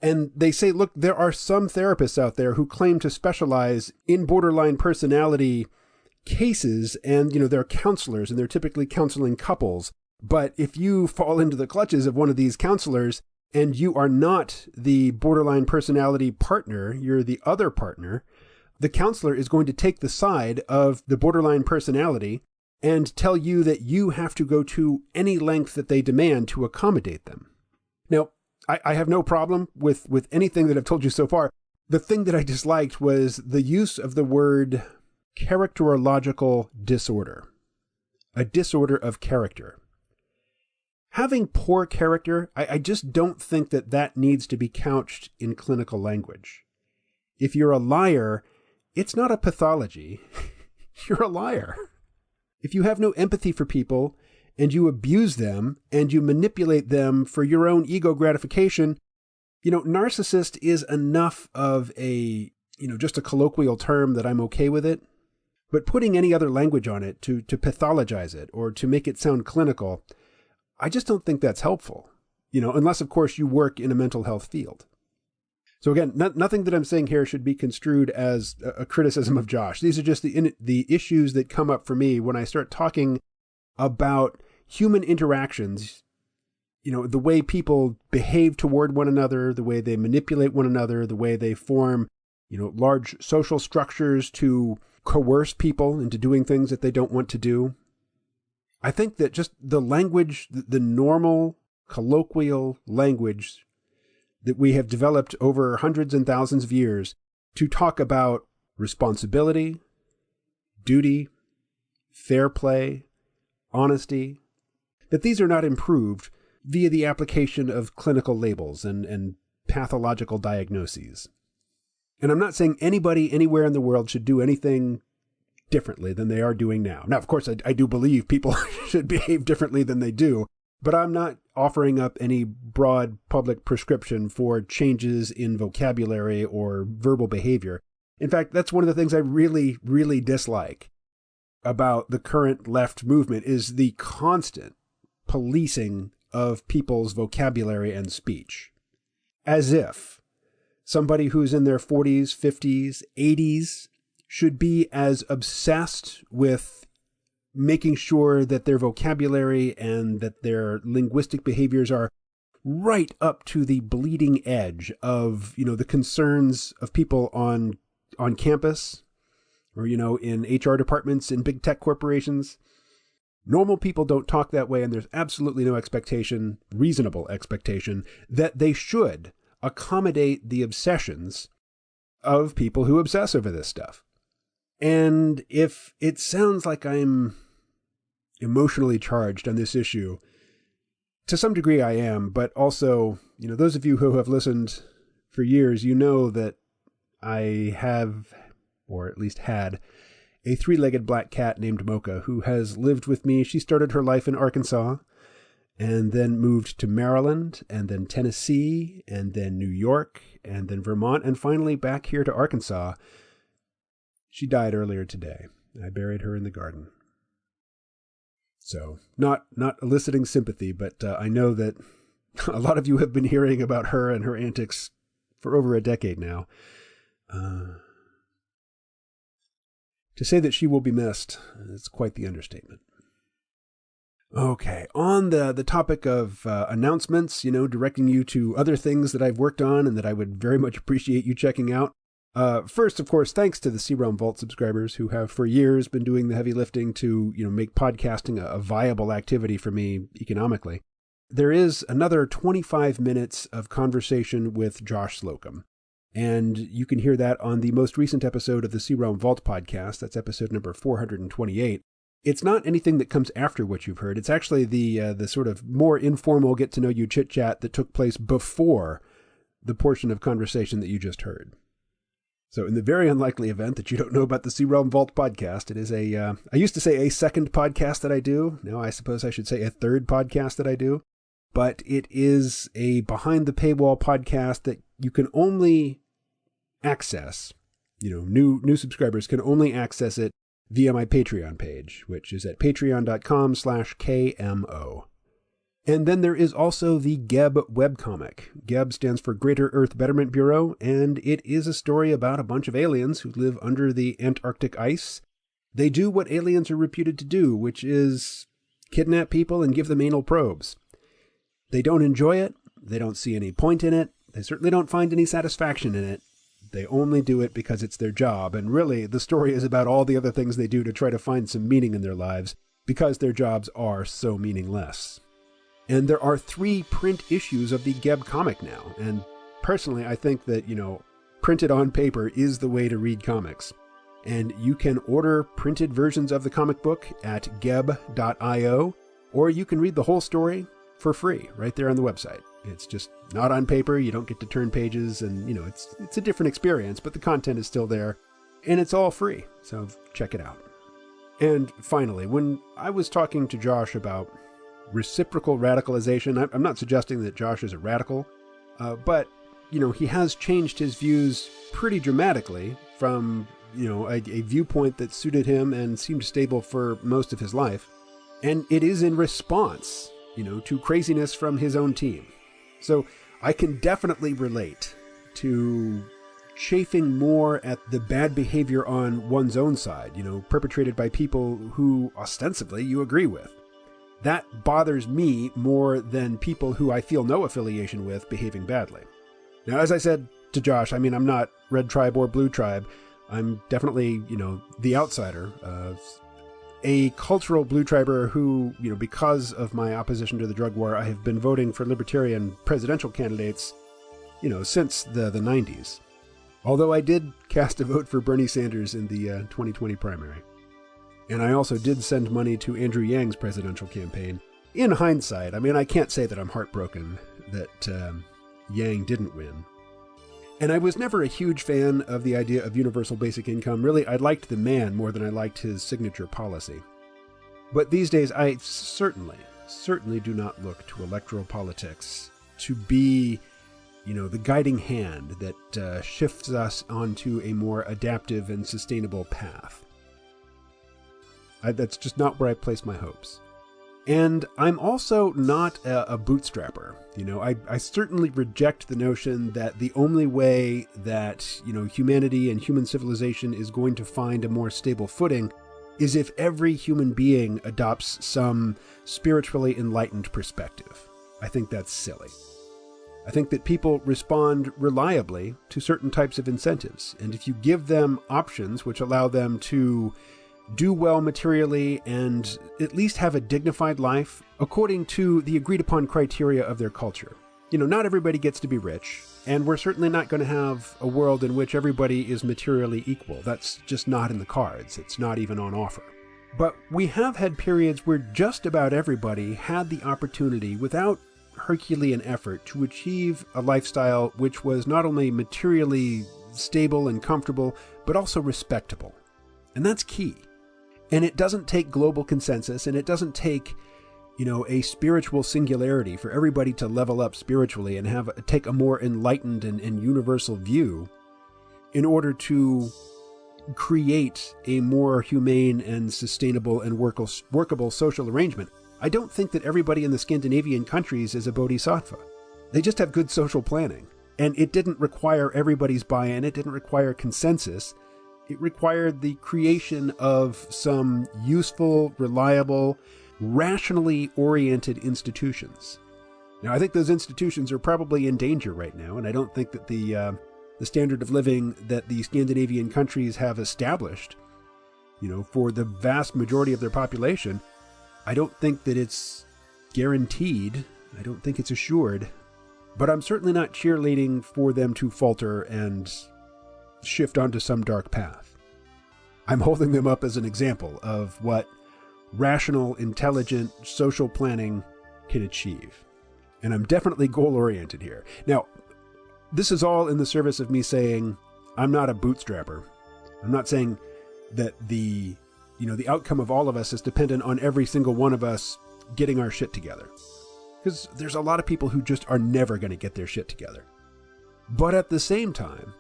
And they say, look, there are some therapists out there who claim to specialize in borderline personality cases, and, they're counselors, and they're typically counseling couples. But if you fall into the clutches of one of these counselors and you are not the borderline personality partner, you're the other partner, the counselor is going to take the side of the borderline personality and tell you that you have to go to any length that they demand to accommodate them. Now, I have no problem with anything that I've told you so far. The thing that I disliked was the use of the word characterological disorder, a disorder of character. Having poor character, I just don't think that needs to be couched in clinical language. If you're a liar, it's not a pathology. You're a liar. If you have no empathy for people and you abuse them and you manipulate them for your own ego gratification, narcissist is enough of a, just a colloquial term that I'm okay with it. But putting any other language on it to pathologize it or to make it sound clinical, I just don't think that's helpful, unless, of course, you work in a mental health field. So again, nothing that I'm saying here should be construed as a criticism of Josh. These are just the issues that come up for me when I start talking about human interactions, the way people behave toward one another, the way they manipulate one another, the way they form, large social structures to coerce people into doing things that they don't want to do. I think that just the language, the normal colloquial language that we have developed over hundreds and thousands of years to talk about responsibility, duty, fair play, honesty, that these are not improved via the application of clinical labels and pathological diagnoses. And I'm not saying anybody anywhere in the world should do anything differently than they are doing now. Now, of course, I do believe people should behave differently than they do, but I'm not offering up any broad public prescription for changes in vocabulary or verbal behavior. In fact, that's one of the things I really, really dislike about the current left movement is the constant policing of people's vocabulary and speech. As if somebody who's in their 40s, 50s, 80s should be as obsessed with making sure that their vocabulary and that their linguistic behaviors are right up to the bleeding edge of, the concerns of people on campus or, in HR departments in big tech corporations. Normal people don't talk that way, and there's absolutely no expectation, reasonable expectation, that they should accommodate the obsessions of people who obsess over this stuff. And if it sounds like I'm emotionally charged on this issue, to some degree I am, but also, those of you who have listened for years, that I have, or at least had, a three-legged black cat named Mocha who has lived with me. She started her life in Arkansas and then moved to Maryland and then Tennessee and then New York and then Vermont and finally back here to Arkansas. She died earlier today. I buried her in the garden. So not eliciting sympathy, but I know that a lot of you have been hearing about her and her antics for over a decade now. To say that she will be missed, it's quite the understatement. Okay, on the topic of announcements, directing you to other things that I've worked on and that I would very much appreciate you checking out. First, of course, thanks to the C-Realm Vault subscribers who have for years been doing the heavy lifting to, make podcasting a viable activity for me economically. There is another 25 minutes of conversation with Josh Slocum. And you can hear that on the most recent episode of the C-Realm Vault podcast. That's episode number 428. It's not anything that comes after what you've heard. It's actually the sort of more informal get-to-know-you chit-chat that took place before the portion of conversation that you just heard. So in the very unlikely event that you don't know about the C-Realm Vault podcast, it is I used to say a second podcast that I do. Now I suppose I should say a third podcast that I do. But it is a behind-the-paywall podcast that you can only access, new subscribers can only access it via my Patreon page, which is at patreon.com/KMO. And then there is also the Geb webcomic. Geb stands for Greater Earth Betterment Bureau, and it is a story about a bunch of aliens who live under the Antarctic ice They do what aliens are reputed to do, which is kidnap people and give them anal probes. They don't enjoy it. They don't see any point in it. They certainly don't find any satisfaction in it. They only do it because it's their job. And really, the story is about all the other things they do to try to find some meaning in their lives because their jobs are so meaningless. And there are 3 print issues of the Geb comic now. And personally, I think that, printed on paper is the way to read comics. And you can order printed versions of the comic book at geb.io, or you can read the whole story for free right there on the website. It's just not on paper. You don't get to turn pages, and it's a different experience, but the content is still there, and it's all free. So check it out. And finally, when I was talking to Josh about reciprocal radicalization, I'm not suggesting that Josh is a radical, but he has changed his views pretty dramatically from a viewpoint that suited him and seemed stable for most of his life, and it is in response to craziness from his own team. So I can definitely relate to chafing more at the bad behavior on one's own side, perpetrated by people who ostensibly you agree with. That bothers me more than people who I feel no affiliation with behaving badly. Now, as I said to Josh, I'm not Red Tribe or Blue Tribe. I'm definitely, the outsider, a cultural blue triber who, because of my opposition to the drug war, I have been voting for libertarian presidential candidates, since the 90s. Although I did cast a vote for Bernie Sanders in the 2020 primary. And I also did send money to Andrew Yang's presidential campaign. In hindsight, I can't say that I'm heartbroken that Yang didn't win. And I was never a huge fan of the idea of universal basic income. Really, I liked the man more than I liked his signature policy. But these days, I certainly do not look to electoral politics to be, the guiding hand that shifts us onto a more adaptive and sustainable path. That's just not where I place my hopes. And I'm also not a bootstrapper. I certainly reject the notion that the only way that, humanity and human civilization is going to find a more stable footing is if every human being adopts some spiritually enlightened perspective. I think that's silly. I think that people respond reliably to certain types of incentives. And if you give them options which allow them to do well materially and at least have a dignified life according to the agreed upon criteria of their culture. Not everybody gets to be rich, and we're certainly not going to have a world in which everybody is materially equal. That's just not in the cards. It's not even on offer. But we have had periods where just about everybody had the opportunity, without Herculean effort, to achieve a lifestyle which was not only materially stable and comfortable, but also respectable. And that's key. And it doesn't take global consensus, and it doesn't take, a spiritual singularity for everybody to level up spiritually and take a more enlightened and universal view in order to create a more humane and sustainable and workable social arrangement. I don't think that everybody in the Scandinavian countries is a bodhisattva. They just have good social planning. And it didn't require everybody's buy-in. It didn't require consensus. It required the creation of some useful, reliable, rationally oriented institutions. Now, I think those institutions are probably in danger right now, and I don't think that the standard of living that the Scandinavian countries have established, for the vast majority of their population, I don't think that it's guaranteed. I don't think it's assured. But I'm certainly not cheerleading for them to falter and shift onto some dark path. I'm holding them up as an example of what rational, intelligent, social planning can achieve. And I'm definitely goal-oriented here. Now, this is all in the service of me saying I'm not a bootstrapper. I'm not saying that the outcome of all of us is dependent on every single one of us getting our shit together. Because there's a lot of people who just are never going to get their shit together. But at the same time,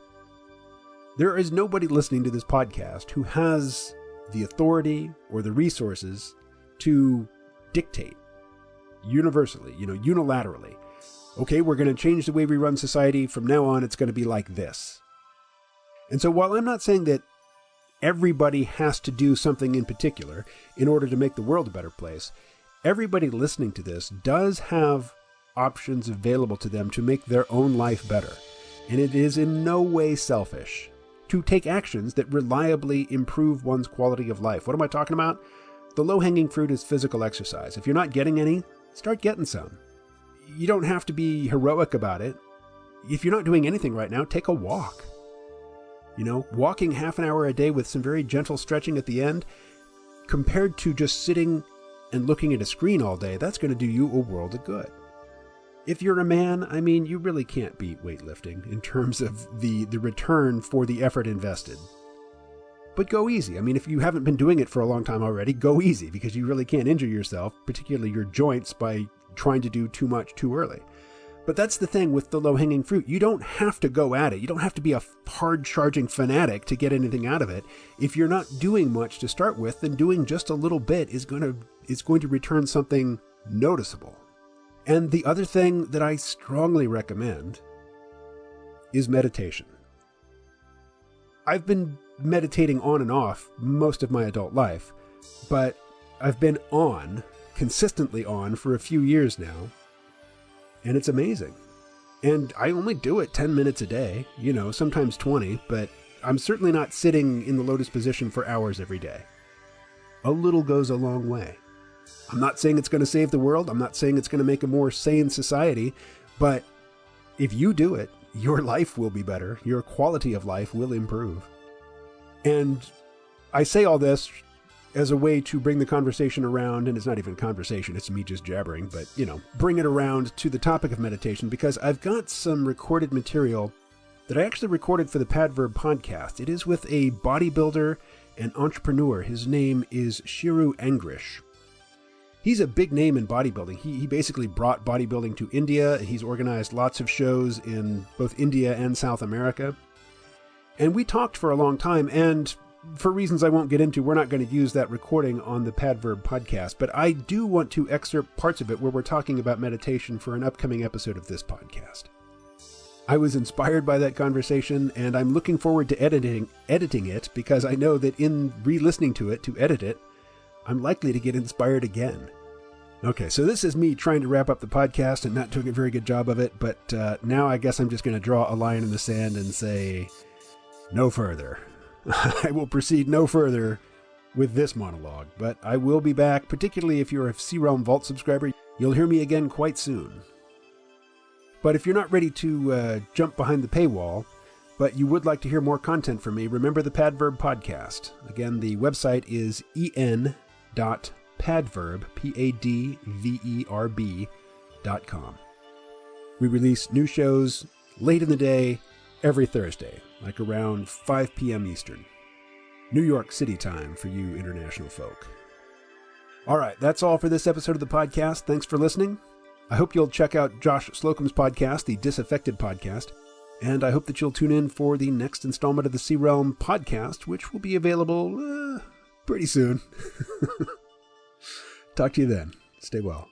there is nobody listening to this podcast who has the authority or the resources to dictate universally, unilaterally. Okay, we're going to change the way we run society. From now on, it's going to be like this. And so while I'm not saying that everybody has to do something in particular in order to make the world a better place. Everybody listening to this does have options available to them to make their own life better. And it is in no way selfish to take actions that reliably improve one's quality of life. What am I talking about? The low-hanging fruit is physical exercise. If you're not getting any, start getting some. You don't have to be heroic about it. If you're not doing anything right now, take a walk. Walking half an hour a day with some very gentle stretching at the end, compared to just sitting and looking at a screen all day, that's going to do you a world of good. If you're a man, you really can't beat weightlifting in terms of the return for the effort invested. But go easy. If you haven't been doing it for a long time already, go easy, because you really can't injure yourself, particularly your joints, by trying to do too much too early. But that's the thing with the low-hanging fruit. You don't have to go at it. You don't have to be a hard-charging fanatic to get anything out of it. If you're not doing much to start with, then doing just a little bit is going to return something noticeable. And the other thing that I strongly recommend is meditation. I've been meditating on and off most of my adult life, but I've been consistently on for a few years now, and it's amazing. And I only do it 10 minutes a day, sometimes 20, but I'm certainly not sitting in the lotus position for hours every day. A little goes a long way. I'm not saying it's going to save the world. I'm not saying it's going to make a more sane society, but if you do it, your life will be better. Your quality of life will improve. And I say all this as a way to bring the conversation around, and it's not even a conversation, it's me just jabbering, but, bring it around to the topic of meditation, because I've got some recorded material that I actually recorded for the Padverb podcast. It is with a bodybuilder and entrepreneur. His name is Shiru Angrish. He's a big name in bodybuilding. He basically brought bodybuilding to India. He's organized lots of shows in both India and South America. And we talked for a long time, and for reasons I won't get into, we're not going to use that recording on the Padverb podcast, but I do want to excerpt parts of it where we're talking about meditation for an upcoming episode of this podcast. I was inspired by that conversation, and I'm looking forward to editing it, because I know that in re-listening to it, to edit it, I'm likely to get inspired again. Okay, so this is me trying to wrap up the podcast and not doing a very good job of it, but now I guess I'm just going to draw a line in the sand and say, no further. I will proceed no further with this monologue, but I will be back, particularly if you're a C-Realm Vault subscriber. You'll hear me again quite soon. But if you're not ready to jump behind the paywall, but you would like to hear more content from me, remember the Padverb podcast. Again, the website is en.padverb, padverb.com. We release new shows late in the day every Thursday, like around 5 p.m. Eastern. New York City time for you international folk. All right, that's all for this episode of the podcast. Thanks for listening. I hope you'll check out Josh Slocum's podcast, the Disaffected Podcast, and I hope that you'll tune in for the next installment of the C-Realm podcast, which will be available pretty soon. Talk to you then. Stay well.